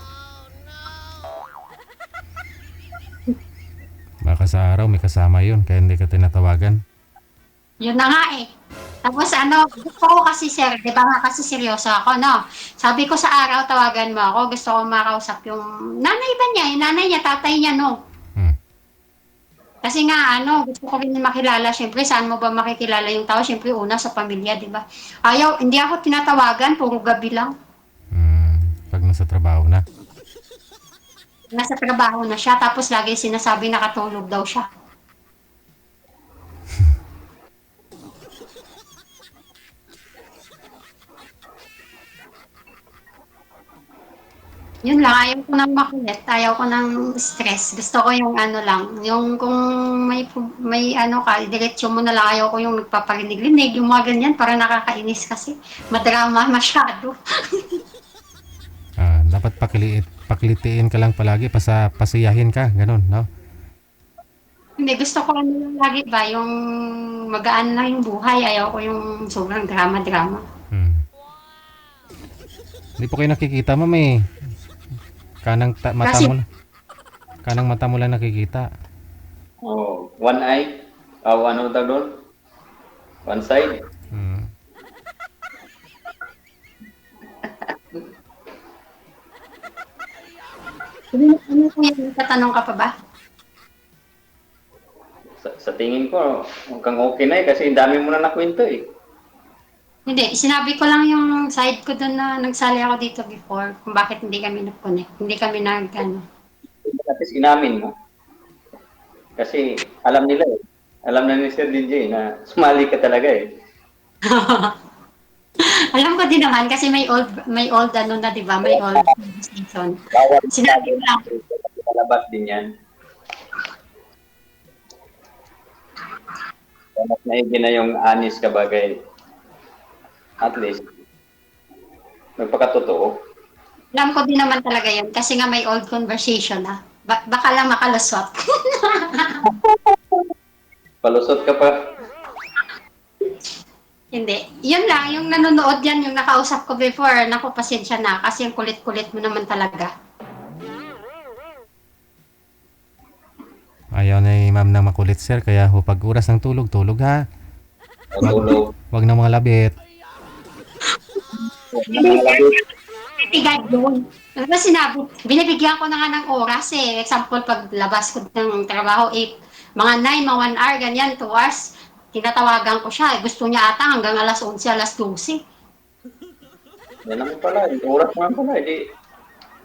Speaker 3: Baka sa araw may kasama yun, kaya hindi ka tinatawagan.
Speaker 9: Yun na nga eh. Tapos gusto ko kasi sir, di ba nga kasi seryoso ako, no? Sabi ko sa araw, tawagan mo ako, gusto ko makausap yung nanay ba niya, yung nanay niya, tatay niya, no? Kasi nga, gusto ko rin makilala. Siyempre, saan mo ba makikilala yung tao? Siyempre, una sa pamilya, di ba? Hindi ako tinatawagan, puro gabi lang.
Speaker 3: Pag nasa trabaho na.
Speaker 9: Nasa trabaho na siya, tapos lagi sinasabi nakatulog daw siya. Yun lang, ayaw ko ng makulit, ayaw ko ng stress. Gusto ko yung yung kung may ka, diretso mo na lang, ayaw ko yung nagpaparinig-rinig, yung mga ganyan, para nakakainis kasi. Madrama masyado.
Speaker 3: Dapat pakilitiin ka lang palagi, pasiyahin ka, ganun, no?
Speaker 9: Hindi, gusto ko lang lagi ba, yung magaan lang yung buhay, ayaw ko yung sobrang drama-drama.
Speaker 3: Hindi po kayo nakikita, ma'am eh. Kanang mata mo lang nakikita.
Speaker 12: Oh, one eye. Ano tawag doon? One side.
Speaker 9: Ano yung tatanong ka pa ba?
Speaker 12: Sa tingin ko, mukhang okay na kasi dami mo na nakwento eh.
Speaker 9: Hindi, sinabi ko lang yung side ko doon na nagsali ako dito before kung bakit hindi kami nag-connect. Hindi kami
Speaker 12: At inamin mo. Kasi alam nila eh. Alam na ni Sir DJ na sumali ka talaga eh.
Speaker 9: Alam ko din naman kasi may old na 'di ba? May old season. Sinabi ko lang.
Speaker 12: Palabas din yan. Mas naigi na yung honest ka bagay. At least, magpakatotoo.
Speaker 9: Alam ko din naman talaga yun kasi nga may old conversation na. Baka lang makalusot.
Speaker 12: Palusot ka pa.
Speaker 9: Hindi. Yun lang, yung nanonood yan, yung nakausap ko before, naku, pasensya na kasi yung kulit-kulit mo naman talaga.
Speaker 3: Ayaw na ni ma'am na makulit, sir, kaya pag oras ng tulog ha. Wag na mga labit.
Speaker 9: Tigad yun. Kasi sinabi, binibigyan ko na nga ng oras eh. Example, pag labas ko ng trabaho, mga 9, mga 1 hour, ganyan, 2 hours, tinatawagan ko siya. Gusto niya ata hanggang alas 11, alas 12.
Speaker 12: Yan naman pala, oras naman pala.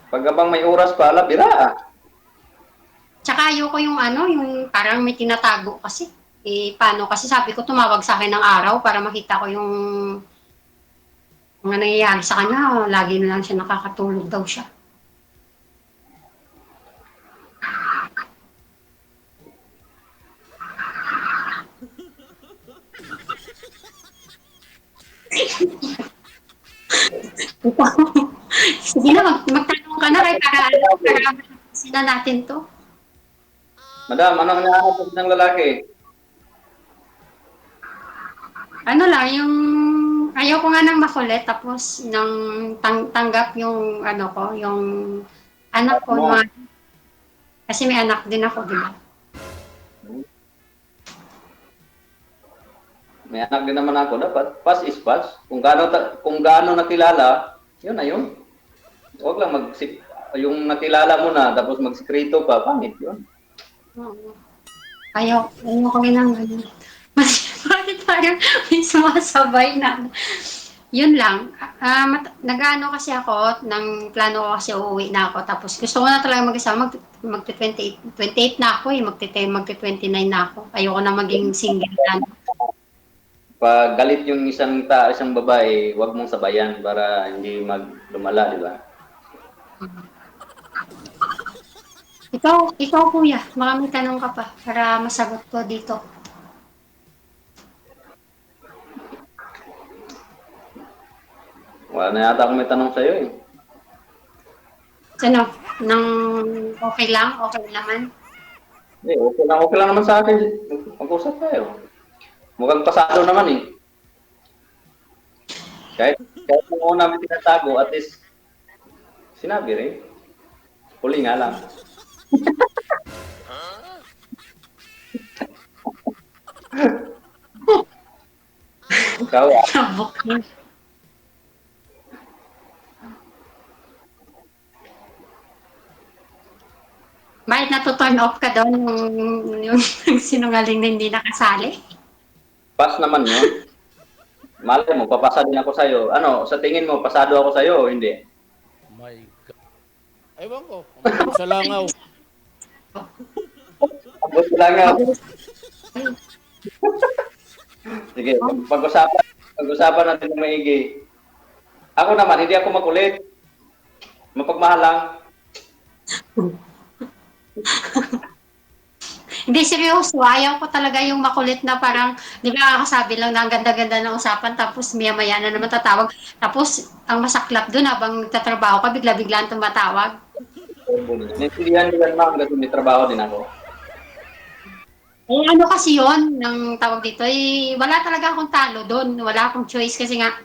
Speaker 12: Pag abang may oras pala, bira.
Speaker 9: Tsaka ayoko yung yung parang may tinatago kasi. Paano? Kasi sabi ko, tumawag sa akin ng araw para makita ko yung mga nangyayari sa kanya. Lagi na lang siya nakakatulog daw siya. Sige na, magtanong ka na para sila natin to.
Speaker 12: Madam, anong hinahanap ng lalaki?
Speaker 9: Yung ayaw ko nga nang makulit tapos nang tanggap yung yung anak ko. Kasi may anak din ako, di ba?
Speaker 12: May anak din naman ako, dapat pass is pass. Kung gaano nakilala, yun na yun. Huwag lang yung nakilala mo na, tapos magsikreto pa, pangit yun.
Speaker 9: Ayaw ko rin ng ganun. Bakit parang may sumasabay na? Yun lang. Nag-ano kasi ako, ng plano ko kasi uuwi na ako. Tapos gusto ko na talaga mag-isa. Mag-28 na ako eh. Magti-29 na ako. Ayoko na maging single na.
Speaker 12: Pag galit yung isang babae, huwag mong sabayan para hindi lumala, di ba?
Speaker 9: Ikaw kuya, maraming tanong ka pa para masagot ko dito.
Speaker 12: Wala na yata akong may tanong sa'yo eh.
Speaker 9: Ano? Nang okay lang? Okay naman?
Speaker 12: Okay lang naman sa akin. Mag-usap tayo. Mukhang pasado naman eh. Kahit nung una namin tinatago, at least sinabi rin. Huli nga lang. Ikaw
Speaker 9: Bakit natuturn off ka doon yung sinungaling na hindi nakasali?
Speaker 12: Pass naman yun. Malay mo, papasa din ako sa'yo. Ano, sa tingin mo, pasado ako sa'yo o hindi?
Speaker 13: My God. Ewan ko. Ang sa langaw.
Speaker 12: Abot ko lang nga. Sige, pag-usapan natin ng maigi. Ako naman, hindi ako makulit. Mapagmahal lang.
Speaker 9: Hindi, seryoso. Ayaw ko talaga yung makulit na parang, di ba kakasabi lang na ang ganda-ganda ng usapan, tapos maya-maya na naman tatawag. Tapos, ang masaklap doon, habang tatrabaho ka, bigla-biglaan tumatawag.
Speaker 12: Naintindihan ko yan, ma'am, kasi may trabaho din ako.
Speaker 9: Eh, ano kasi yon ng tawag dito, eh, wala talaga akong talo doon. Wala akong choice kasi nga,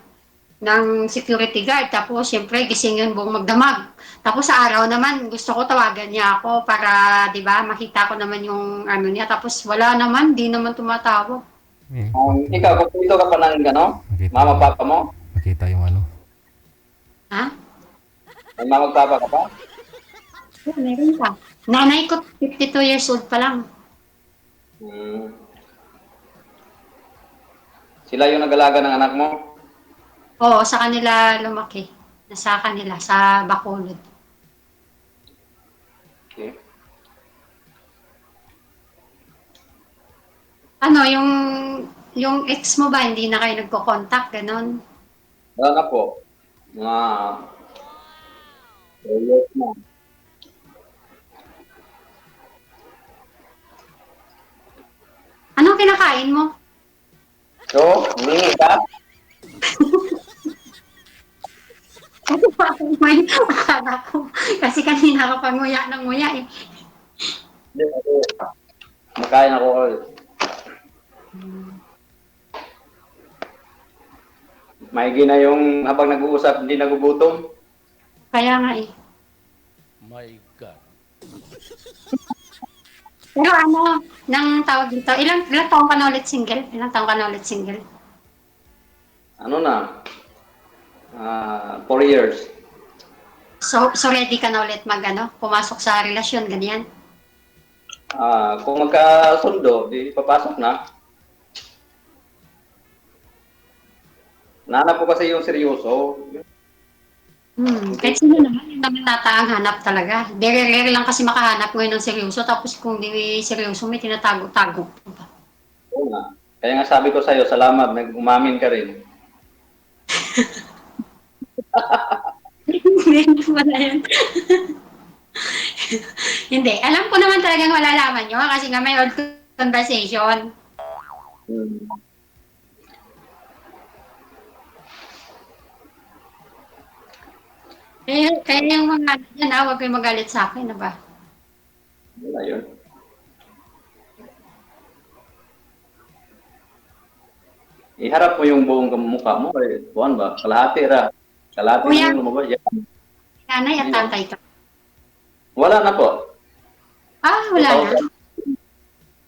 Speaker 9: ng security guard. Tapos, syempre, gising yun buong magdamag. Tapos, sa araw naman, gusto ko tawagan niya ako para, di ba, makita ko naman yung ano niya. Tapos, wala naman, di naman tumatawag.
Speaker 12: Ikaw, kung dito ka pa ng, ano, mama, papa mo?
Speaker 3: Makita yung ano.
Speaker 9: Ha?
Speaker 12: May mama, papa ka pa?
Speaker 9: Oo, meron pa. Nanay ko, 52 years old pa lang.
Speaker 12: Sila yung nag-alaga ng anak mo?
Speaker 9: Oo, sa kanila lumaki. Sa kanila, sa Bacolod.
Speaker 12: Okay.
Speaker 9: Ano, yung ex mo ba, hindi na kayo nagko-contact, ganon?
Speaker 12: Wala na po. Mga 3 years na.
Speaker 9: Anong kinakain mo?
Speaker 12: So, humingi ka?
Speaker 9: Ano pa akong may akala ko? Kasi kanina ka pa nguya ng nguya eh.
Speaker 12: Hindi, makain ako. Maigi na yung habang nag-uusap, hindi nagugutom.
Speaker 9: Kaya nga eh.
Speaker 13: My God.
Speaker 9: Pero ano, nang tawag dito, ilang taong ka na ulit single? Ilang taong ka na ulit single?
Speaker 12: Ano na? 4 years.
Speaker 9: So ready ka na ulit pumasok sa relasyon, ganyan?
Speaker 12: Kung magkasundo, di papasok na. Nahanap ko kasi yung seryoso.
Speaker 9: Kahit sino naman, yung naman ang hanap talaga. Rare lang kasi makahanap ngayon ng seryoso, tapos kung di seryoso, may tinatago-tago.
Speaker 12: Oo nga. Kaya nga sabi ko sa'yo, salamat, nag-umamin ka rin.
Speaker 9: Hindi, wala yan. Hindi, alam ko naman talagang malalaman nyo, kasi nga may old conversation. Kaya yung mga yan, huwag kayong magalit sa akin, na ba?
Speaker 12: Wala yun. Iharap mo yung buong mukha mo. Buwan ba? Kalahati ra. Kalahati na yung lumabas.
Speaker 9: Nanay at tatay ka.
Speaker 12: Wala na po.
Speaker 9: Wala na.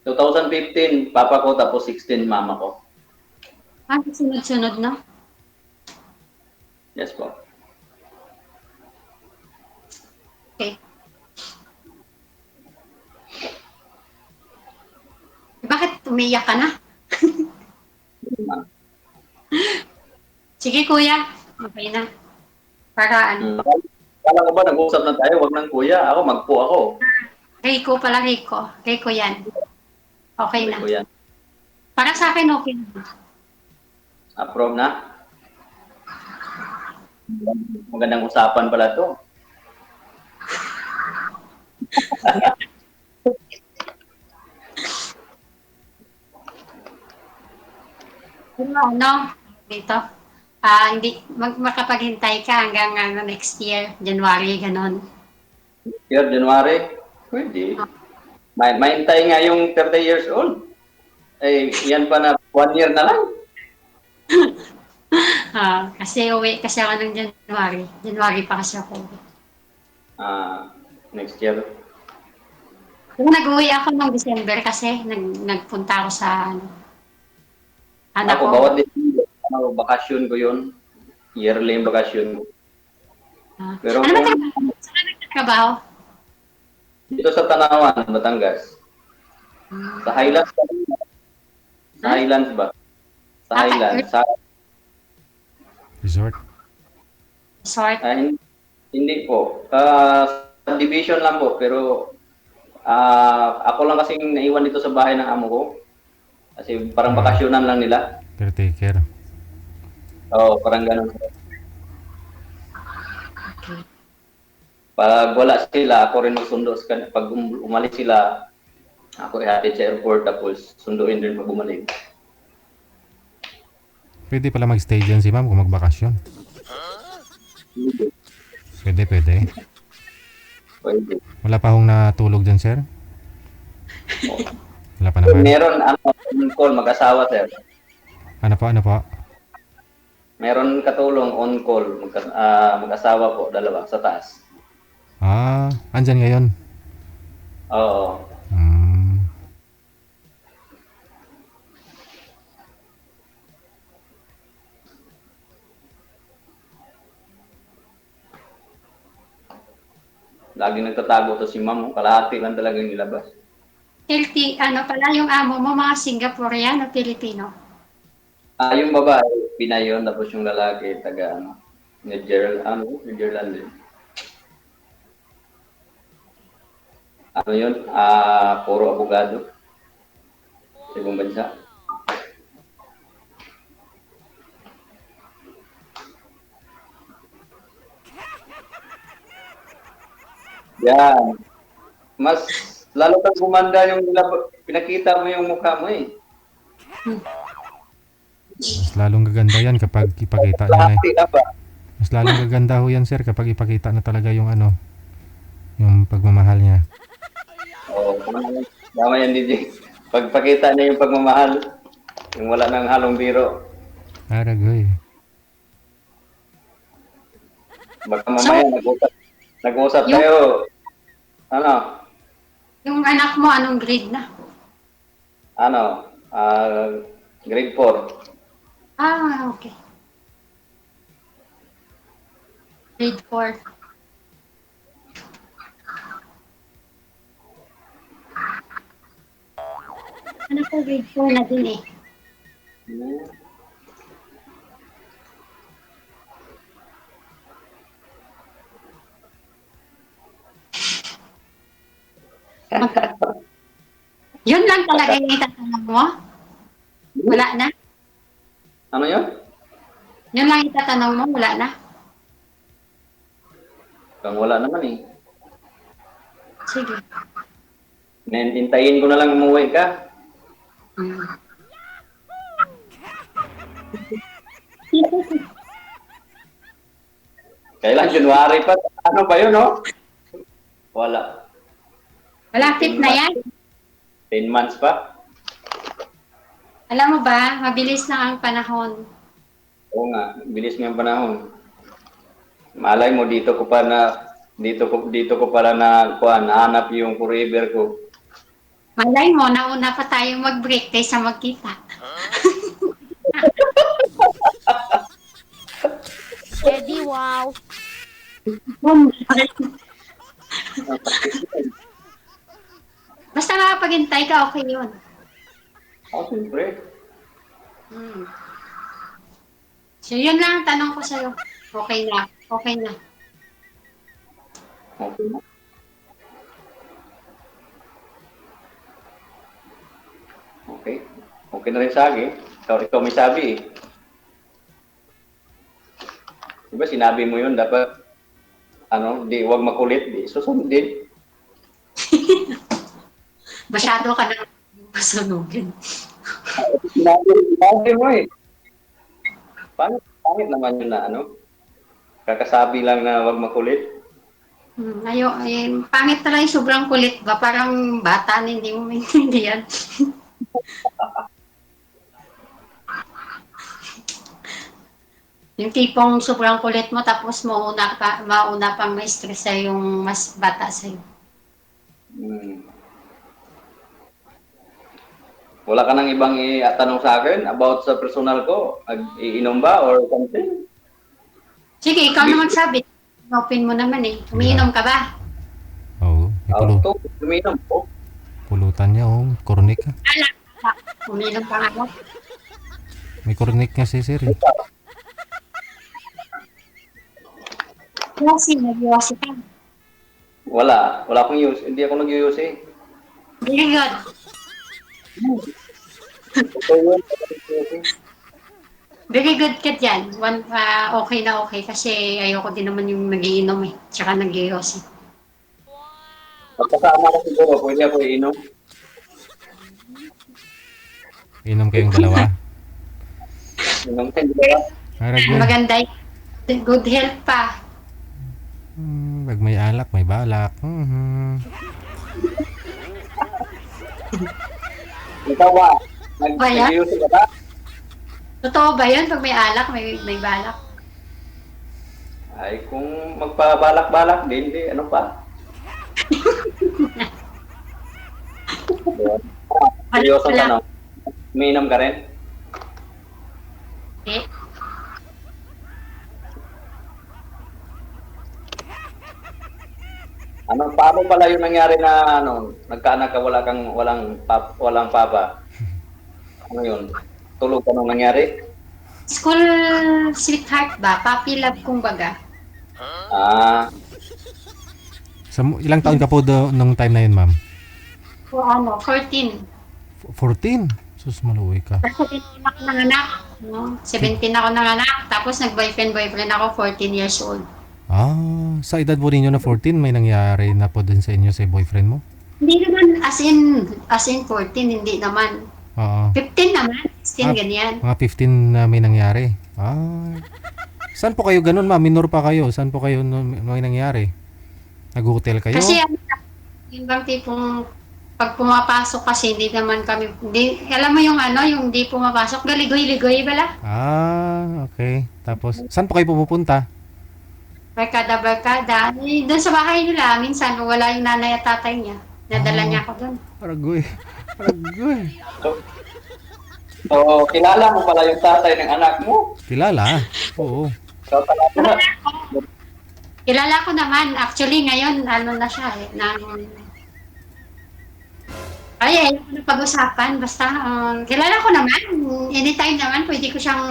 Speaker 12: 2015, papa ko, tapos 16, mama ko.
Speaker 9: Sunod-sunod na?
Speaker 12: Yes po.
Speaker 9: Okay. Bakit umiyak ka na? Sige kuya, okay na. Para ano?
Speaker 12: Kala ko ba nag-usap na tayo, wag nang kuya. Ako, magpo ako.
Speaker 9: Rico pala, Rico. Rico yan. Okay na.
Speaker 12: Rico yan.
Speaker 9: Para sa akin, okay na.
Speaker 12: Approve na? Magandang usapan pala to.
Speaker 9: Ano? Dito? Hindi, makapaghintay ka hanggang next year, January, ganon.
Speaker 12: Year, January? Pwede. Maintay nga yung 30 years old. Eh, yan pa na 1 year na lang.
Speaker 9: Kasi uwi kasi ako ng January. January pa kasi ako.
Speaker 12: Next year.
Speaker 9: Kung nag-uwi ako ng December kasi nagpunta ako sa anak
Speaker 12: Ako,
Speaker 9: ko.
Speaker 12: bawat December, bakasyon ko yun. Yearly yung bakasyon ko. Pero
Speaker 9: Ano ba saan nagtatrabaho?
Speaker 12: dito sa Tanawan, Batangas. Sa Highlands ba? Sa Highlands ba? Sa Highlands. Sa
Speaker 3: Resort.
Speaker 9: Resort?
Speaker 12: Hindi po. Division lang po. Pero ako lang kasing naiwan dito sa bahay ng amo ko. Kasi parang bakasyonan lang nila.
Speaker 3: Caretaker.
Speaker 12: Oo, parang ganun. Pag wala sila, ako rin magsundo. Pag umalis sila, ako ihatid sa airport tapos sunduin din pag bumalik.
Speaker 3: Pwede pala mag-stay dyan si ma'am kung magbakasyon. Pwede.
Speaker 12: Pwede.
Speaker 3: Wala pa hong natulog dyan, sir? Wala pa naman.
Speaker 12: Meron on call, mag-asawa, sir.
Speaker 3: Ano po?
Speaker 12: Meron katulong on call, mag-asawa po, dalawa, sa taas.
Speaker 3: Andyan ngayon?
Speaker 12: Oo. Lagi nagtatago to si ma'am, kalahati lang talaga yung nilabas.
Speaker 9: Ano pala yung amo mo, mga Singaporean o Pilipino?
Speaker 12: Yung babae, Pinay yun, tapos yung lalaki, taga Netherlands din. Ano yun? Puro abogado. Sa ibang bansa. Yan. Mas lalo kang gumanda yung pinakita mo yung mukha mo eh.
Speaker 3: Mas lalong gaganda yan kapag ipakita niya na Mas lalong gaganda ho yan, sir, kapag ipakita na talaga yung yung pagmamahal niya.
Speaker 12: Oo. Tama yan, DJ. Pagpakita niya yung pagmamahal, yung wala nang halong biro.
Speaker 3: Aragoy.
Speaker 12: Baka mamaya nag-usap tayo. Ano?
Speaker 9: Yung anak mo, anong grade na?
Speaker 12: Grade 4.
Speaker 9: Okay. Grade 4. Anak ko, grade 4 na din eh. Yun lang talaga yung itatanong mo? Wala na?
Speaker 12: Ano yun?
Speaker 9: Yun lang itatanong mo? Wala na?
Speaker 12: Kung wala naman eh.
Speaker 9: Sige.
Speaker 12: Hintayin ko na lang umuwi ka. Kailan? January pa? Ano ba yun, no? Wala.
Speaker 9: Malapit na yan.
Speaker 12: 10 months pa?
Speaker 9: Alam mo ba, mabilis na ang panahon.
Speaker 12: Oo nga, bilis nga ang panahon. Malay mo dito ko pala nahanap yung forever ko.
Speaker 9: Malay mo, nauna pa tayong mag-break kaysa magkita.
Speaker 14: Eddie, wow.
Speaker 9: Basta makapaghintay ka, okay yun.
Speaker 12: Siyempre.
Speaker 9: So, yun lang ang tanong ko sa'yo. Okay na. Okay na.
Speaker 12: Okay na. Okay. Okay na rin sa akin. Ikaw may sabi eh. Diba sinabi mo yun, dapat huwag makulit, susunod din.
Speaker 9: Masyado ka na masunugin.
Speaker 12: Sinabi mo eh. Pangit naman yun na kakasabi lang na huwag makulit.
Speaker 9: Pangit talaga yung sobrang kulit ba? Parang bata na hindi mo maintindihan. Yung tipong sobrang kulit mo tapos mauna pang ma-stress sa yung mas bata sa'yo.
Speaker 12: Wala ka nang ibang itanong sa akin about sa personal ko? Iinom ba or something?
Speaker 9: Sige, ikaw na magsabi. Open mo naman eh. Umiinom ka ba?
Speaker 3: Oo.
Speaker 12: Umiinom po.
Speaker 3: Pulutan niya, Kornik.
Speaker 9: Ala. Umiinom ka nga.
Speaker 3: May kornik nga si Sir.
Speaker 9: Kasi nag-iwasi ka.
Speaker 12: Wala akong use. Hindi ako nag-use eh.
Speaker 9: Very good. Very good ka dyan. Okay na okay kasi ayoko din naman yung nagiinom eh. Tsaka nag-iwasi.
Speaker 12: Pagkasama ko siguro, pwede ako iinom.
Speaker 3: Inom kayong dalawa.
Speaker 12: Inom kayong dalawa.
Speaker 9: Maganda yun. Good health pa.
Speaker 3: Pag may alak, may balak.
Speaker 12: Ikaw ba? Nag-use ka ba?
Speaker 9: Totoo ba yun? Pag may alak, may balak?
Speaker 12: Ay, kung magpabalak-balak din, ano pa? Seryoso ka no? Umiinom ka rin?
Speaker 9: Eh.
Speaker 12: Paano pala yung nangyari na nagkaanak ka walang papa? Ano yun? Tulog ka nung nangyari?
Speaker 9: School sweetheart ba? Puppy love kumbaga.
Speaker 3: Ilang taon ka po nung time na yun, ma'am?
Speaker 9: 14.
Speaker 3: 14? Sus, maluwi ka.
Speaker 9: 17 ako nanganak. 17 ako nanganak. Tapos nag-boyfriend ako 14 years old.
Speaker 3: Sa edad po ninyo na 14, may nangyari na po din sa inyo sa boyfriend mo?
Speaker 9: Hindi naman as in 14, hindi naman. 15 naman, 16 ganyan.
Speaker 3: Mga 15 na may nangyari. Saan po kayo ganun, ma'am? Minor pa kayo. Saan po kayo may nangyari? Nag-hotel kayo?
Speaker 9: Kasi yung bang tipong pag pumapasok kasi hindi naman kami, alam mo yung yung hindi pumapasok, galigoy-ligoy bala?
Speaker 3: Okay. Tapos, saan po kayo pupunta?
Speaker 9: Barkada. Doon sa bahay nila, minsan wala yung nanay at tatay niya. Nadala niya ako doon.
Speaker 3: Aragoy.
Speaker 12: So, kilala mo pala yung tatay ng anak mo?
Speaker 3: Kilala? Oo.
Speaker 9: Kilala ko naman. Actually, ngayon, na siya eh. Ayaw ko na pag-usapan. Basta, kilala ko naman. Anytime naman, pwede ko siyang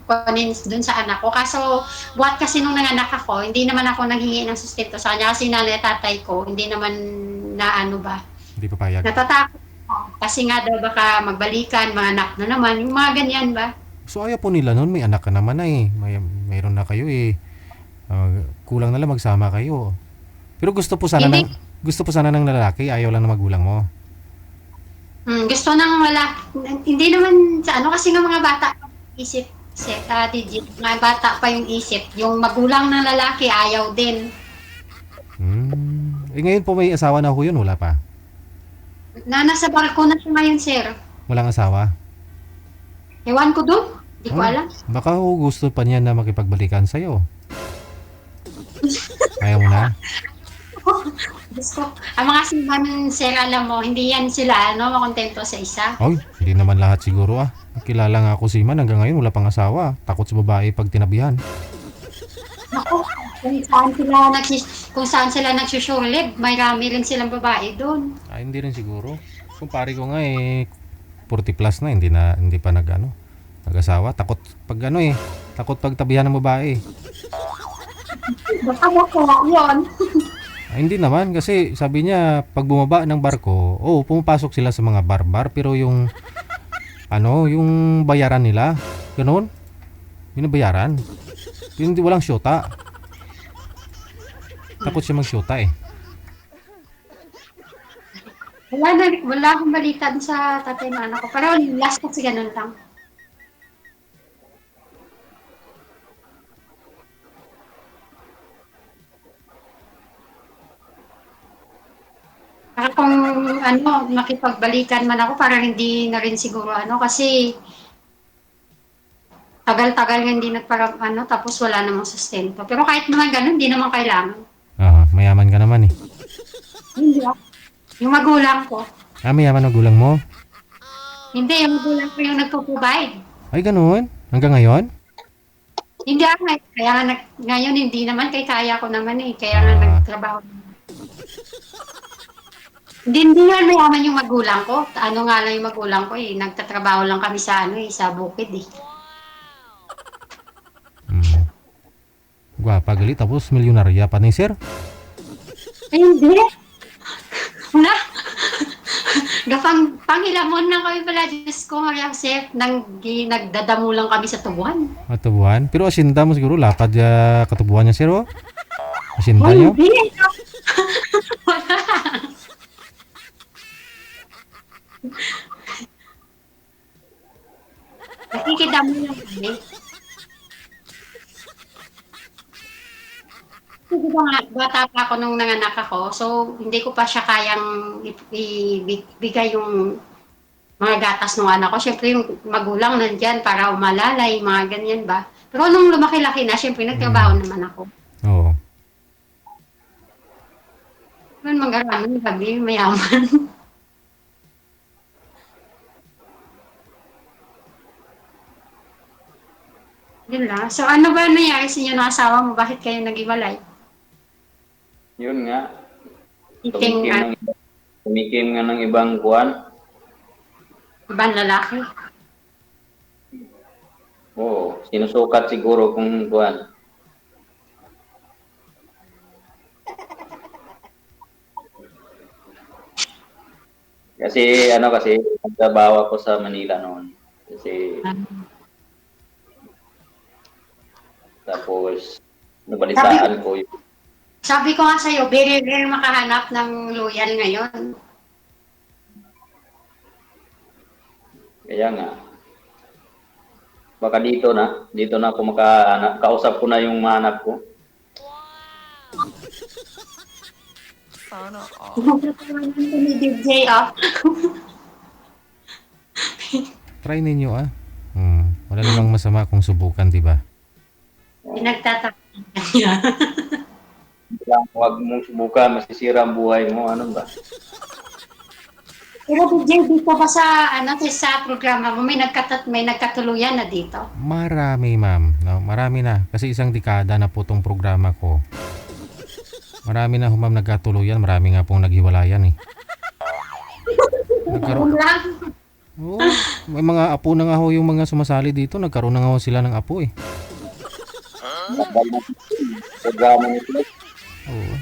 Speaker 9: kunin dun sa anak ko. Kaso, buhat kasi nung nanganak ako, hindi naman ako naghingi ng sustento sa kanya. Kasi nanay tatay ko, hindi naman
Speaker 3: Hindi papayag.
Speaker 9: Natatakot ako. Kasi nga daw baka magbalikan, mga anak na naman. Yung mga ganyan ba?
Speaker 3: So, ayaw po nila nun. May anak ka naman na eh. Mayroon na kayo eh. Kulang na lang magsama kayo. Pero gusto po sana ng lalaki. Ayaw lang na magulang mo.
Speaker 9: Gusto nang wala. Hindi naman sa kasi nga mga bata isip mga bata pa yung isip. Yung magulang ng lalaki ayaw din.
Speaker 3: Ngayon po may asawa na ho yun, wala pa?
Speaker 9: Nasa barko na siya ngayon, sir.
Speaker 3: Walang asawa?
Speaker 9: Ewan ko doon. Hindi ko alam.
Speaker 3: Baka ho gusto pa niya na makipagbalikan sa'yo. Ayaw mo na?
Speaker 9: Gusto. Ang mga siman, sir, alam mo, hindi yan sila, makontento sa isa.
Speaker 3: Hindi naman lahat siguro Kilala nga ako si Man, hanggang ngayon wala pang asawa. Takot sa babae pag tinabihan.
Speaker 9: Ako, kung saan sila nagsusurlib, may rami rin silang babae doon.
Speaker 3: Hindi rin siguro. Kung pare ko nga 40 plus na, hindi pa nag-asawa. Takot pag takot pag tabihan ng babae.
Speaker 9: Baka yun.
Speaker 3: Hindi naman kasi sabi niya pag bumaba ng barko, pumapasok sila sa mga bar pero yung bayaran nila, ganoon. Binabayaran. Hindi walang syota. Takot siya mag-syota eh.
Speaker 9: Wala akong balita sa tatay ng anak ko. Pero last kasi ganun lang. makipagbalikan man ako, parang hindi na rin siguro kasi tagal-tagal nga hindi tapos wala namang sustento. Pero kahit naman ganun, hindi naman kailangan.
Speaker 3: Mayaman ka naman eh.
Speaker 9: Hindi ako. Yung magulang ko.
Speaker 3: Mayaman ang gulang mo?
Speaker 9: Hindi, yung magulang ko yung nagpo-provide.
Speaker 3: Ay, ganun? Hanggang ngayon?
Speaker 9: Hindi ako, kaya nga ngayon hindi naman, kaya ko naman kaya nga nagtrabaho. Hindi nga mayaman yung magulang ko. Ano nga lang yung magulang ko nagtatrabaho lang kami sa sa bukid
Speaker 3: Gwapa gali, tapos milyonarya pa ni sir?
Speaker 9: Hindi. Wala. Panghilamon na kami pala, Diyos ko, sir, nagdadamo lang kami sa tubuan.
Speaker 3: Tubuan? Pero asinda mo siguro, lapad katubuan niya sir, oh? Asinda niyo?
Speaker 9: Hindi. Wala. Nakikidamo lang kami. Kasi bata pa ako nung nanganak ako, so hindi ko pa siya kayang ibigay yung mga gatas ng anak ko. Siyempre yung magulang nandyan para umalalay, mga ganyan ba. Pero nung lumaki-laki na, siyempre nagtrabaho naman ako.
Speaker 3: Oo.
Speaker 9: Yun, mag-araman, gabi, mayaman. Yun lang. So ano ba nangyari sa inyo ng asawa mo? Bakit kayo nag-iwalay?
Speaker 12: Yun nga.
Speaker 9: Iting
Speaker 12: Tumikim nga ng ibang kuwan.
Speaker 9: ibang lalaki.
Speaker 12: Oo, sinusukat siguro kung kuwan. Kasi nagtrabaho ako sa Manila noon. Tapos nabalitaan ko yung
Speaker 9: Sabi ko nga sa'yo, very rare makahanap ng loyal ngayon.
Speaker 12: Kaya nga. Baka dito na ako makahanap. Kausap ko na yung mga anak ko.
Speaker 14: Sana
Speaker 9: DJ,
Speaker 3: Try ninyo wala namang masama kung subukan, diba?
Speaker 9: Nagtatakot niya.
Speaker 12: Huwag mong subukan, masisira ang buhay mo. Ano ba?
Speaker 9: Pero DJ, dito ba sa programa mo, may nagkatuluyan na dito?
Speaker 3: Marami, ma'am. No, marami na. Kasi isang dekada na po tong programa ko. Marami na ma'am nagkatuluyan. Marami nga pong naghiwalayan eh. Oo, may mga apo na nga ho yung mga sumasali dito. Nagkaroon na nga ho sila ng apo eh.
Speaker 12: Programa nito.
Speaker 3: Oo.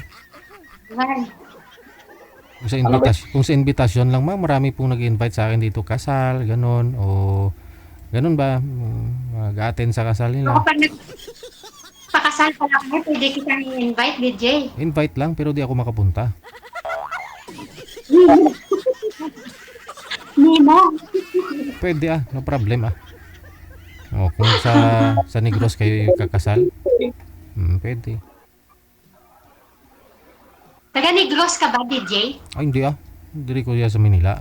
Speaker 3: Kung sa invitasyon lang ma'am, marami pong nag-invite sa akin dito, kasal, ganon, o ganon ba, mag-attend sa kasal nila.
Speaker 9: Ako pag nagpakasal pa lang kami, pwede kitang i-invite, DJ.
Speaker 3: Invite lang, pero di ako makapunta.
Speaker 9: Nemo.
Speaker 3: Pwede no problem O, kung sa Negros kayo kakasal, pwede.
Speaker 9: Taga Negros ka ba, DJ?
Speaker 3: Ay, hindi Hindi ko sa Manila.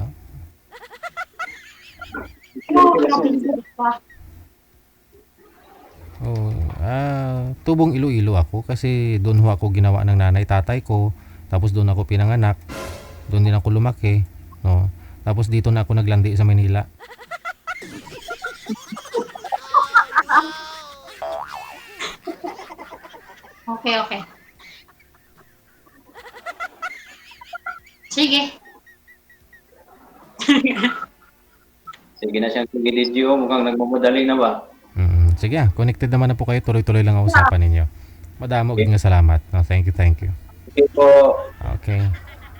Speaker 3: Tubong Iloilo ako kasi doon ho ako ginawa ng nanay tatay ko. Tapos doon ako pinanganak. Doon din ako lumaki, no. Tapos dito na ako naglandi sa Manila.
Speaker 9: Okay. Sige.
Speaker 12: Sige na siyang video, mukhang nagmamadali na ba?
Speaker 3: Sige connected naman na po kayo. Tuloy-tuloy lang ang usapan ninyo. Madamo nga salamat. No, thank you.
Speaker 12: Okay po.
Speaker 3: Okay.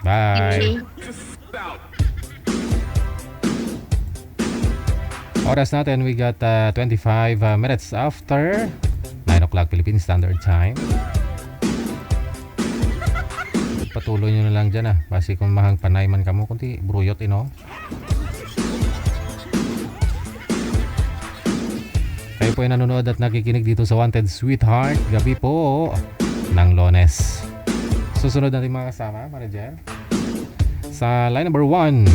Speaker 3: Bye. Oras natin, we got 25 minutes after 9 o'clock Philippine Standard Time. Patuloy nyo na lang dyan basi kung mahang panay man kamo kunti bruyot Kayo po ay nanonood at nakikinig dito sa Wanted Sweetheart gabi po ng Lones. Susunod natin mga kasama, Marijer. Sa line number 1,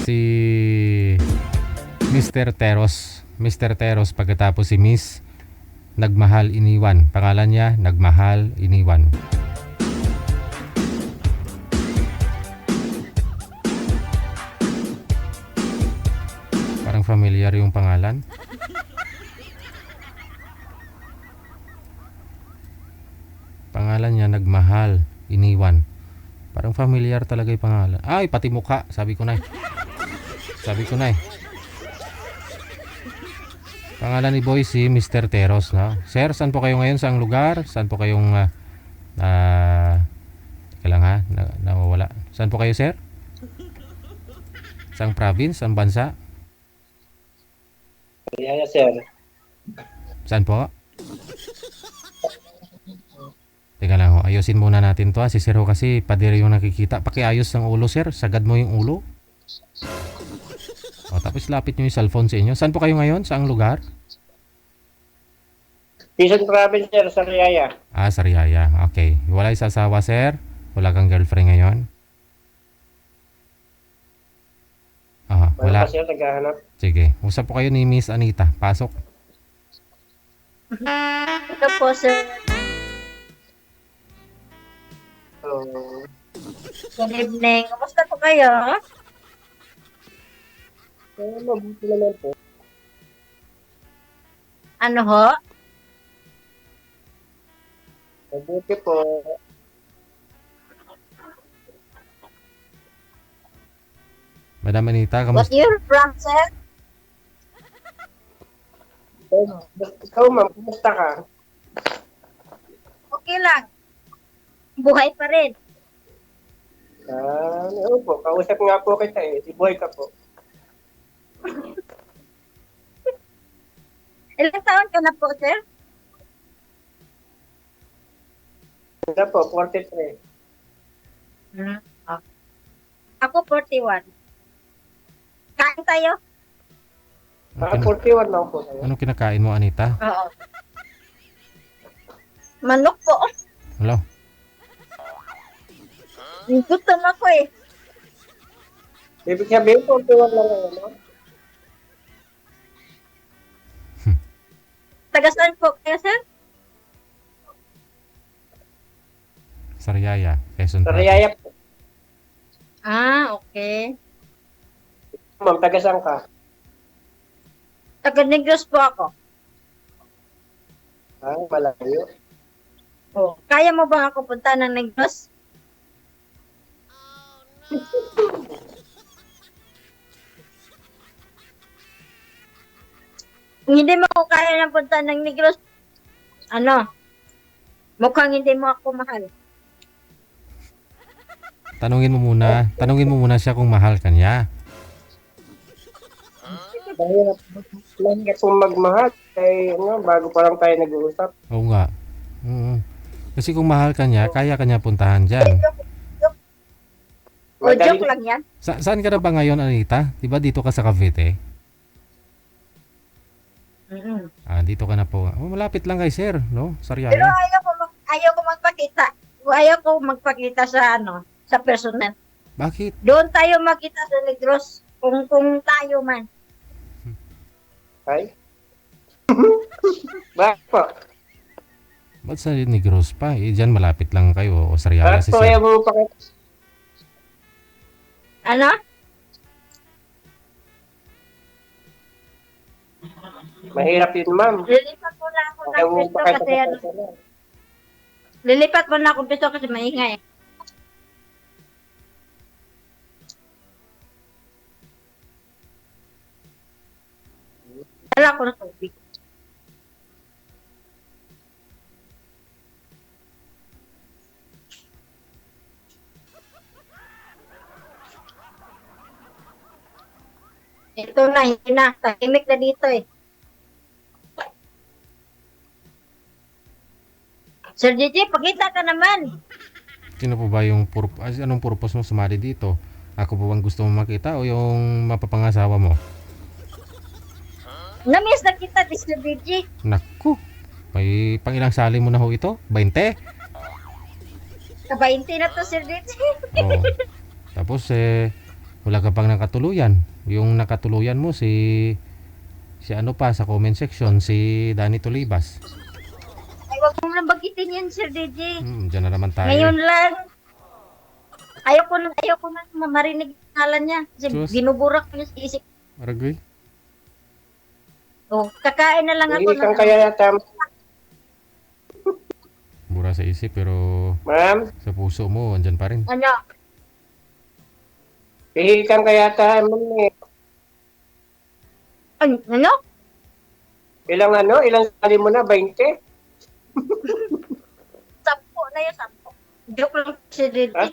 Speaker 3: si Mr. Teros. Mr. Teros, pagkatapos si Miss Nagmahal Iniwan. Pangalan niya, Nagmahal Iniwan. Parang familiar yung pangalan. Pangalan niya, Nagmahal Iniwan. Parang familiar talaga yung pangalan. Ay, pati mukha. Sabi ko na eh. Pangalan ni Boy si Mr. Teros, no? Sir, saan po kayo ngayon? Saang lugar? Saan po kayong teka lang ha, nawawala. Saan po kayo, sir? Saang province? Saang bansa?
Speaker 15: Kaya sir.
Speaker 3: Saan po? Teka lang, ayusin muna natin to ha. Si sir ho kasi padiri yung nakikita. Pakiayos ng ulo, sir. Sagad mo yung ulo. O, tapos lapit nyo yung cellphone sa inyo. Saan po kayo ngayon? Saang lugar?
Speaker 15: Quezon Province, sir, Sariaya.
Speaker 3: Sariaya. Okay. Wala sa asawa, sir? Wala kang girlfriend ngayon? Wala.
Speaker 15: Wala pa, sir, naghahanap.
Speaker 3: Sige. Usap po kayo ni Miss Anita. Pasok.
Speaker 7: Ito po, sir. Good evening. Kumusta po kayo?
Speaker 15: Mabuti naman po.
Speaker 7: Ano ho?
Speaker 15: Mabuti po.
Speaker 3: Madam Anita,
Speaker 7: What
Speaker 3: kamusta?
Speaker 7: year from, sir?
Speaker 15: Ikaw, ma'am, kumusta ka?
Speaker 7: Okay lang. Buhay pa rin.
Speaker 15: Oo po, kausap nga po kita eh. Si Boy ka po.
Speaker 7: Ilang taon ka na po, sir?
Speaker 15: Ano po, 43.
Speaker 7: Ako 41. Kain tayo?
Speaker 15: 41 lang po tayo.
Speaker 3: Anong kinakain mo, Anita?
Speaker 7: Oo. Manok po.
Speaker 3: Hello?
Speaker 7: Gutom ako eh.
Speaker 15: Ibig sabihin, 41 lang lang, no?
Speaker 7: Taga saan po kayo, sir?
Speaker 3: Sariaya, Quezon Province.
Speaker 15: Sariaya po.
Speaker 7: Okay.
Speaker 15: Ma'am, taga saan ka?
Speaker 7: Taga Negros po ako.
Speaker 15: Malayo.
Speaker 7: Kaya mo ba ako punta ng Negros? Kung hindi mo ako kaya ng punta ng Negros, mukhang hindi mo ako mahal.
Speaker 3: Tanungin mo muna siya kung mahal ka niya.
Speaker 15: Mahirap kung magmahal. Bago pa lang tayo nag-uusap.
Speaker 3: Oo nga. Kasi kung mahal ka niya, kaya ka niya puntahan dyan.
Speaker 7: Joke lang yan.
Speaker 3: Saan ka na ba ngayon, Anita? Diba dito ka sa Cavite? Dito ka na po. Malapit lang kay sir, no? Sariaya.
Speaker 7: Pero ayaw ko magpakita. Ayaw ko magpakita sa sa personal.
Speaker 3: Bakit?
Speaker 7: Doon tayo magkita sa Negros kung tayo man.
Speaker 15: Ay? Bakit po?
Speaker 3: Ba't sa Negros pa? Diyan malapit lang kayo o Sariaya si sir.
Speaker 15: Ayaw mo pakita?
Speaker 7: Ano?
Speaker 15: Mahirap yun, ma'am.
Speaker 7: Lilipat mo na ako ng pisto kasi Lilipat mo na akong pisto kasi maingay. Dala ko na tubig. Ito na, hindi na. Tahimik na dito eh. Sir JJ, pakita ka naman.
Speaker 3: Sino po ba yung anong purpose mo sumali dito? Ako po bang gusto mo makita o yung mapapangasawa mo?
Speaker 7: Namiss na kita, Sir JJ.
Speaker 3: Naku, may pangilang sali mo na ho ito? 20?
Speaker 11: Kabainti na to, Sir DJ.
Speaker 3: Oo. Tapos wala ka pang nakatuluyan. Yung nakatuluyan mo si ano pa sa comment section, si Danny Tolibas.
Speaker 11: Ay, wag mo lang bagitin yan, Sir DJ.
Speaker 3: Diyan na naman tayo.
Speaker 11: Ngayon lang. Ayoko na marinig ang ngalan niya. Kasi
Speaker 3: Sus.
Speaker 11: binuburak niya sa isip.
Speaker 3: Aragoy.
Speaker 11: Oh, kakain na lang ako.
Speaker 15: Ihikan kaya yata.
Speaker 3: Mura sa isip pero
Speaker 15: Ma'am,
Speaker 3: sa puso mo andyan pa rin.
Speaker 11: Ano?
Speaker 15: ihikan kaya yata.
Speaker 11: Ano?
Speaker 15: Ilang sali mo na? 20?
Speaker 11: 10 na yun, 10. Joke lang, Sir DJ.
Speaker 15: Ha?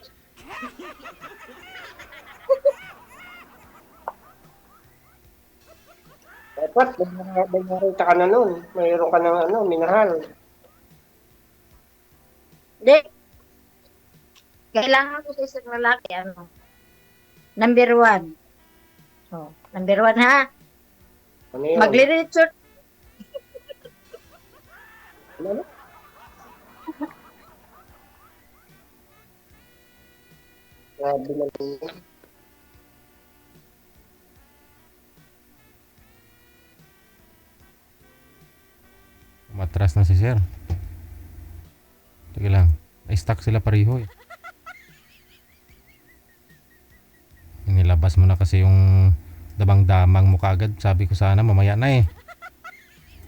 Speaker 15: Dapat, may ka na nun. Mayroon ka ng minahal.
Speaker 11: Hindi. Kailangan ko sa isang lalaki, number 1. So, number 1 ha.
Speaker 15: Ano yun?
Speaker 11: Magli-resort.
Speaker 15: Ano? Sabi na niya.
Speaker 3: Matras na si Sir. Sige lang. Na-stuck sila pareho eh. Nilabas mo na kasi yung damang-damang mo kaagad. Sabi ko sana mamaya na eh.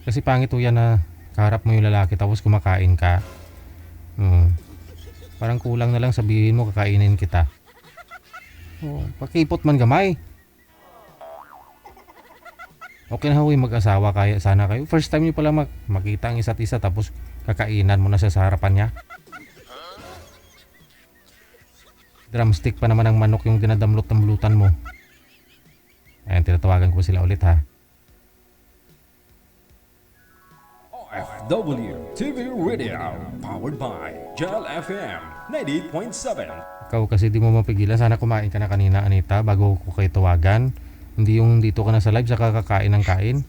Speaker 3: Kasi pangit yan na kaharap mo yung lalaki tapos kumakain ka. Parang kulang na lang sabihin mo kakainin kita. Pakipot man gamay. Okay na huy mag-asawa kaya sana kayo. First time niyo pala makita ang isa't isa tapos kakainan mo na siya sa harapan niya. Drumstick pa naman ang manok yung dinadamlot-damlutan mo. Ayan, tinatawagan ko sila ulit ha.
Speaker 8: OFW TV Radio, powered by Gel FM 98.7.
Speaker 3: Ikaw kasi di mo mapigilan. Sana kumain ka na kanina, Anita, bago ko kayo tawagan. Hindi yung dito ka na sa live sa kakakain ng kain.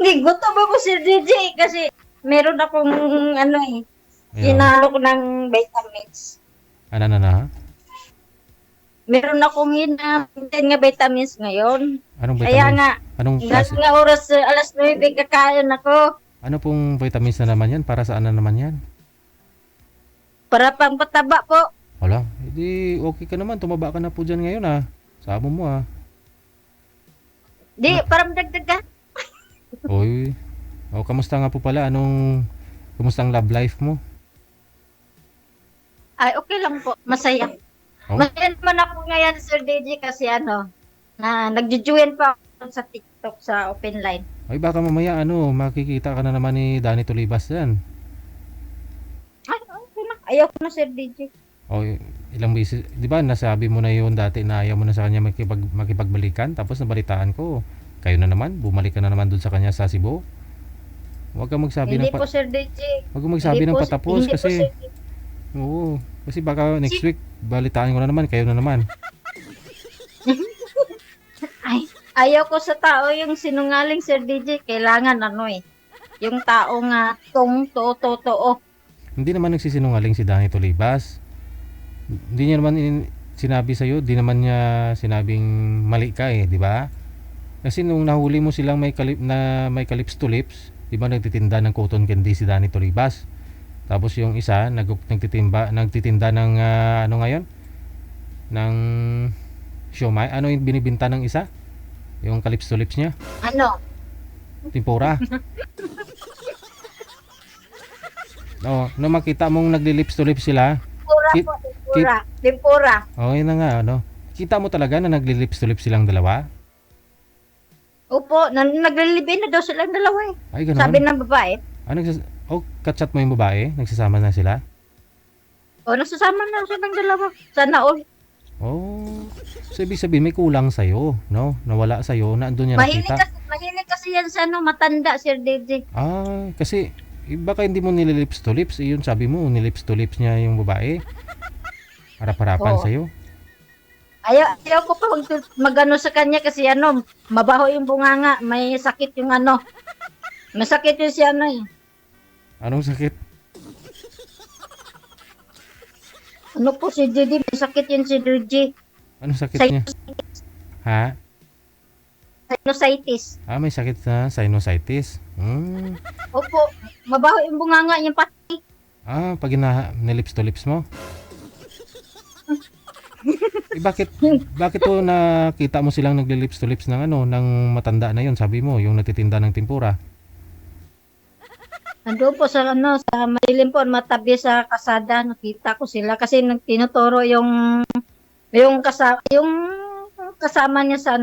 Speaker 11: Hindi, gutom ako, Sir DJ, kasi meron akong hinalo ko ng vitamins.
Speaker 3: Ano na?
Speaker 11: Meron akong hinahintay nga vitamins ngayon.
Speaker 3: Anong vitamins?
Speaker 11: Kaya nga,
Speaker 3: Anong klase?
Speaker 11: nga oras, alas 9, kakain ako.
Speaker 3: Ano pong vitamins na naman yan? Para saan na naman yan?
Speaker 11: Para pang pataba po.
Speaker 3: Wala, hindi okay ka naman. Tumaba ka na po dyan ngayon ha. Sabo mo ha.
Speaker 11: Di, parang dagdagan.
Speaker 3: Oy. Kamusta nga po pala? Kamusta ang love life mo?
Speaker 11: Ay, okay lang po. Masaya.
Speaker 3: Oh?
Speaker 11: Masaya naman ako ngayon, Sir DJ, kasi nagjujuin pa ako sa TikTok sa open line.
Speaker 3: Ay baka mamaya makikita ka na naman ni Danny Tolibas yan.
Speaker 11: Ay, okay na. Ayaw ko na, Sir DJ.
Speaker 3: Ilang beses, di ba nasabi mo na yun dati na ayaw mo na sa kanya makipagbalikan, tapos nabalitaan ko, kayo na naman, bumalik ka na naman dun sa kanya sa Cebu. Huwag kang magsabi
Speaker 11: Hindi po, Sir DJ.
Speaker 3: Huwag kang magsabi ng patapos
Speaker 11: Hindi
Speaker 3: kasi,
Speaker 11: po, Sir DJ.
Speaker 3: oo, kasi baka next week, balitaan ko na naman, kayo na naman.
Speaker 11: Ay, ayaw ko sa tao yung sinungaling, Sir DJ. Kailangan yung tao nga totoo.
Speaker 3: Hindi naman nagsisinungaling si Danny Tolibas. Hindi niya naman sinabi sa'yo, di naman niya sinabing mali ka di ba? Kasi nung nahuli mo silang may kalips to lips, di ba nagtitinda ng cotton candy si Danny Tolibas? Tapos yung isa, nagtitinda ng ngayon? Ng siomai. Ano yung binibinta ng isa? Yung kalips to lips niya?
Speaker 11: Ano?
Speaker 3: Tempura. Nung makita mong nagli-lips to lips sila,
Speaker 11: Tempura.
Speaker 3: yun na nga, kita mo talaga na nagli-lips to lips silang dalawa?
Speaker 11: Opo, naglilibin na daw silang dalawa
Speaker 3: Ay, ganun.
Speaker 11: Sabi ng babae.
Speaker 3: Kachat mo yung babae? Nagsasama na sila?
Speaker 11: Nagsasama na silang dalawa. Sana all.
Speaker 3: So ibig sabihin may kulang sa'yo, no? Nawala sa'yo, na andun niya nakita.
Speaker 11: Mahilig kasi yan sa matanda, Sir DJ.
Speaker 3: Kasi baka hindi mo nililips to lips. Yun sabi mo, nilips to lips niya yung babae. Harap-harapan sa'yo.
Speaker 11: Ayaw ko pa magano sa kanya kasi mabaho yung bunganga, may sakit yung
Speaker 7: Masakit yun si ano eh.
Speaker 3: Anong sakit?
Speaker 7: Ano po si Didi? Masakit yun si Didi.
Speaker 3: Anong sakit niya? Ha?
Speaker 7: Sinusitis.
Speaker 3: May sakit na sinusitis.
Speaker 7: Opo, mabaho yung bunganga yung pati.
Speaker 3: Pag nilips to lips mo? Bakit po nakita mo silang naglilips to lips ng ng matanda na yon, sabi mo, yung natitinda ng tempura?
Speaker 7: Nandoon po sa madilim po, matabi sa kasada, nakita ko sila kasi tinuturo yung kasama niya sa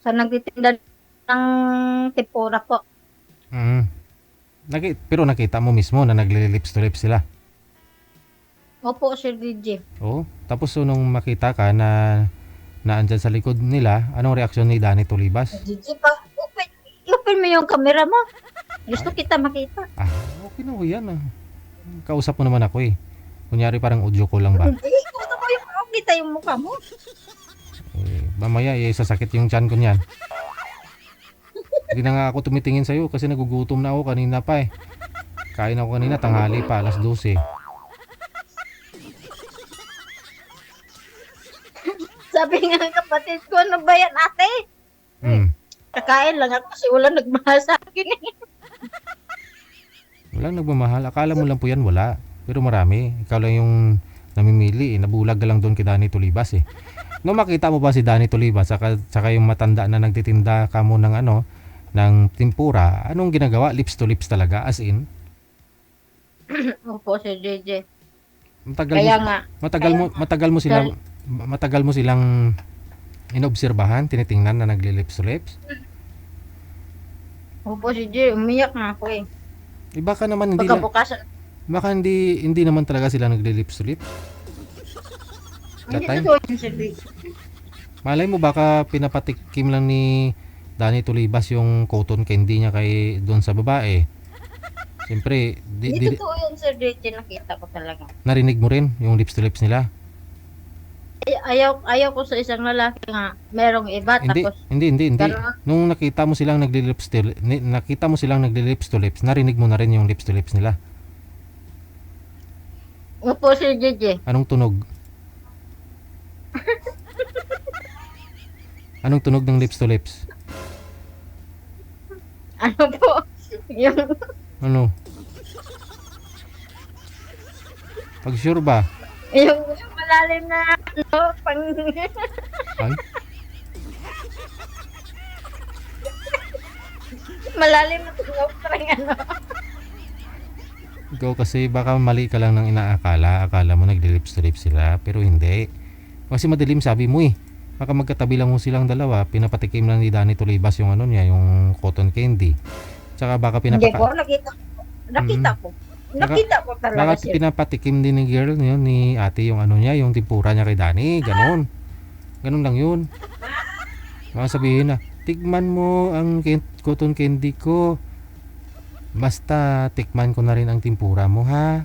Speaker 7: sa nagtitinda ng tempura po.
Speaker 3: Pero nakita mo mismo na naglilips to lips sila?
Speaker 7: Opo, Sir DJ.
Speaker 3: Tapos nung makita ka na andyan sa likod nila, anong reaksyon ni Danny Tolibas?
Speaker 7: DJ pa, open mo yung camera mo. Gusto kita makita.
Speaker 3: Okay na ho yan. Kausap mo naman ako eh. Kunyari parang audio ko lang ba?
Speaker 7: Hindi, gusto ko yung makita yung mukha mo.
Speaker 3: Mamaya sasakit yung tiyan ko niyan. Hindi na nga ako tumitingin sa'yo kasi nagugutom na ako kanina pa eh. Kain ako kanina, tanghali pa, alas 12.
Speaker 7: Sabi nga ng kapatid ko, ano ba yan ate? Kakain lang ako kasi wala nagmahal sa akin eh.
Speaker 3: Walang nagmamahal. Akala mo lang po yan, wala. Pero marami. Ikaw lang yung namimili eh. Nabulag ka lang doon kay Danny Tolibas eh. Nung makita mo ba si Danny Tolibas saka yung matanda na nagtitinda ka mo ng ng tempura, anong ginagawa? Lips to lips talaga, as in?
Speaker 7: Opo, Sir JJ.
Speaker 3: Matagal mo silang inobserbahan, tinitingnan na nagli-lips to lips?
Speaker 7: Opo, Sir JJ, umiyak na ako eh.
Speaker 3: Baka naman hindi naman talaga sila nagli-lips to lips. Malay mo baka pinapatikim lang ni Danny Tolibas yung cotton candy niya doon sa babae. Siyempre,
Speaker 7: Hindi totoo yun, Sir DJ, nakita ko talaga.
Speaker 3: Narinig mo rin yung lips to lips nila?
Speaker 7: Ayaw ko sa isang lalaki nga merong iba.
Speaker 3: Hindi. Nung nakita mo silang naglilips to lips, narinig mo na rin yung lips to lips nila.
Speaker 7: Opo, Sir JJ.
Speaker 3: Anong tunog? Anong tunog ng lips to lips?
Speaker 7: Ano po?
Speaker 3: Ano? Pag sure ba?
Speaker 7: Yung malalim na pang...
Speaker 3: Ay?
Speaker 7: Malalim na tunog parang
Speaker 3: Ikaw kasi baka mali ka lang ng inaakala. Akala mo naglilips to lips sila, pero hindi. Kasi madilim sabi mo eh. Baka magkatabi lang mo silang dalawa, pinapatikim lang ni Danny Tolibas yung niya, yung cotton candy. Tsaka baka
Speaker 7: Hindi po, nakita ko. Nakita ko talaga
Speaker 3: siya. Baka pinapatikim din ni girl yun, ni ate yung niya, yung tempura niya kay Danny. Ganon lang yun. Baka sabihin na, tikman mo ang cotton candy ko. Basta tikman ko na rin ang tempura mo ha.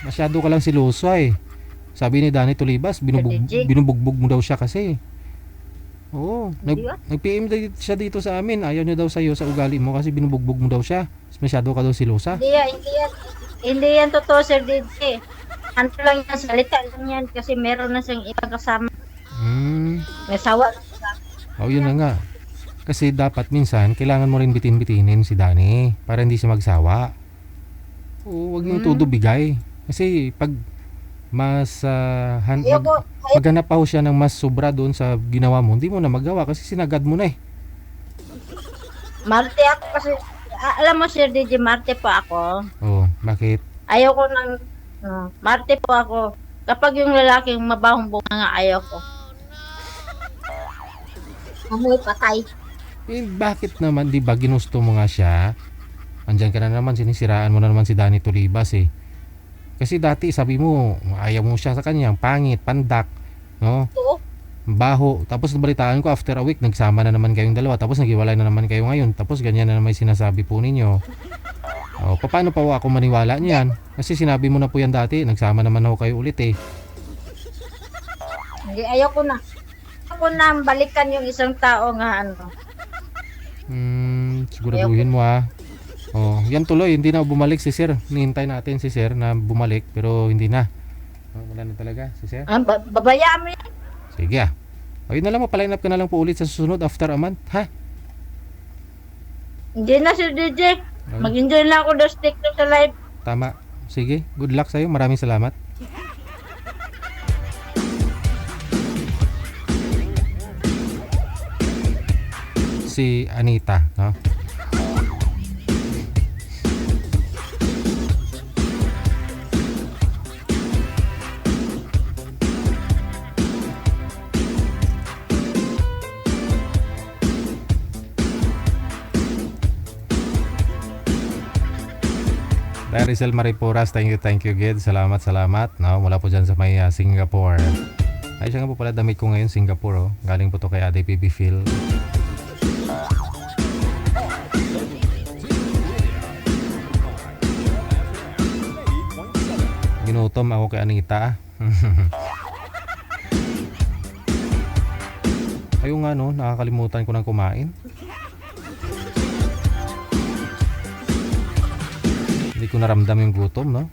Speaker 3: Masyado ka lang siloso eh. Sabi ni Danny Tolibas, binubugbog mo daw siya kasi. Nag-PM siya dito sa amin. Ayaw niya daw sa'yo sa ugali mo kasi binubugbog mo daw siya. Masyado ka daw silosa.
Speaker 7: Hindi yan totoo, Sir DJ. Ano lang yan, salita lang yan kasi meron na siyang ibang kasama. May sawa.
Speaker 3: Yun na nga. Kasi dapat minsan, kailangan mo rin bitin-bitinin si Danny para hindi siya magsawa. Huwag niyong todo bigay. Kasi pag maghanap pa ho siya ng mas sobra doon sa ginawa mo, hindi mo na magawa kasi sinagad mo na eh.
Speaker 7: Marte ako kasi, alam mo Sir DJ, Marte po ako.
Speaker 3: Bakit?
Speaker 7: Ayaw ko Marte po ako. Kapag yung lalaking mabahong bunga nga, ayaw ko. Amoy patay.
Speaker 3: Bakit naman, di ba ginusto mo nga siya? Andyan ka na naman, sinisiraan mo na naman si Danny Tolibas eh. Kasi dati sabi mo, ayaw mo siya sa kanya, pangit, pandak, no? Baho. Tapos nabalitaan ko after a week, nagsama na naman kayong dalawa. Tapos naghiwalay na naman kayo ngayon. Tapos ganyan na naman sinasabi po ninyo. Paano pa ako maniwala niyan? Kasi sinabi mo na po yan dati, nagsama naman ako kayo ulit eh.
Speaker 7: Hindi, ayaw ko na balikan yung isang tao nga
Speaker 3: Siguraduhin mo ha. Oh, yan tuloy, hindi na bumalik si Sir. Hinihintay natin si Sir na bumalik pero hindi na. Oh, wala na talaga si Sir.
Speaker 7: Babayaan mo yan.
Speaker 3: Sige ah. Ayun na lang, mapaline up ka na lang po ulit sa susunod after a month, ha?
Speaker 7: Hindi na si DJ. Mag-enjoy lang ako dos TikTok sa live.
Speaker 3: Tama. Sige, good luck sa'yo. Maraming salamat. Si Anita, no? Rizal Maripuras, thank you Gid. Salamat. No, mula po dyan sa may Singapore. Ay, siya nga po pala damit ko ngayon, Singapore. Oh. Galing po to kay Ade PB Phil. Ginutom ako kay Anita. Ayun nga no, nakakalimutan ko ng kumain. Hindi ko naramdam yung gutom, no?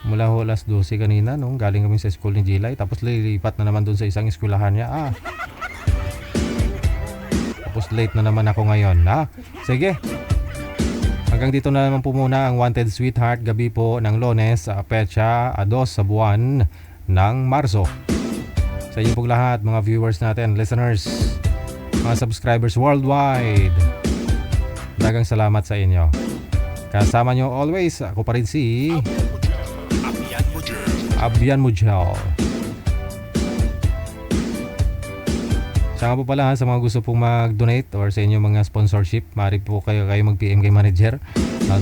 Speaker 3: Mula ho alas 12 kanina, no? Galing kami sa school ni Jilay. Tapos lilipat na naman dun sa isang eskwelahan niya. Tapos late na naman ako ngayon, ha? Sige. Hanggang dito na naman po muna ang Wanted Sweetheart. Gabi po ng Lunes, petsa 2 sa buwan ng Marso. Sa inyo pong lahat, mga viewers natin, listeners, mga subscribers worldwide. Dagang salamat sa inyo. Kasama nyo always, ako pa rin si Abian Mujel. Siya nga po pala sa mga gusto pong mag-donate or sa inyo mga sponsorship, maaari po kayo mag-PM kay manager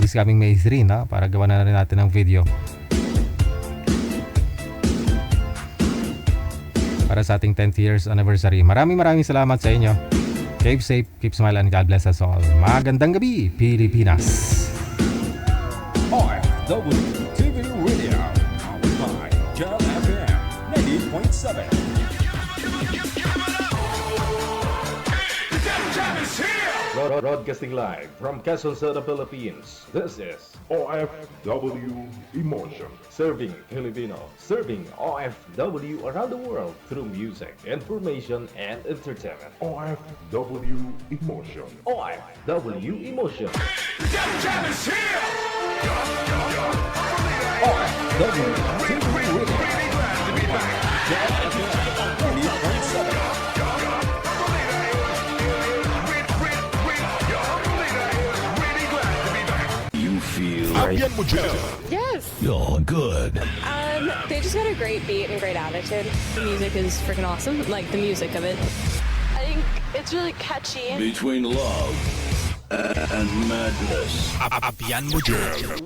Speaker 3: this coming May 3 na, para gawa na rin natin ng video para sa ating 10th years anniversary. Maraming salamat sa inyo. Keep safe, keep smiling, and God bless us all. Magandang gabi, Pilipinas.
Speaker 8: WTV Radio, powered by Jal FM 90.7.
Speaker 5: Broadcasting live from Quezon City, Philippines. This is OFW Emotion. Serving Filipino. Serving OFW around the world through music, information, and entertainment.
Speaker 4: OFW Emotion.
Speaker 5: OFW Emotion.
Speaker 4: Jam is here!
Speaker 8: WTV Radio, Jal FM 90.7.
Speaker 14: Yes.
Speaker 8: You're good.
Speaker 6: They just got a great beat and great attitude. The music is freaking awesome. Like the music of it. I think it's really catchy.
Speaker 8: Between love and madness.
Speaker 4: Abian Mujel.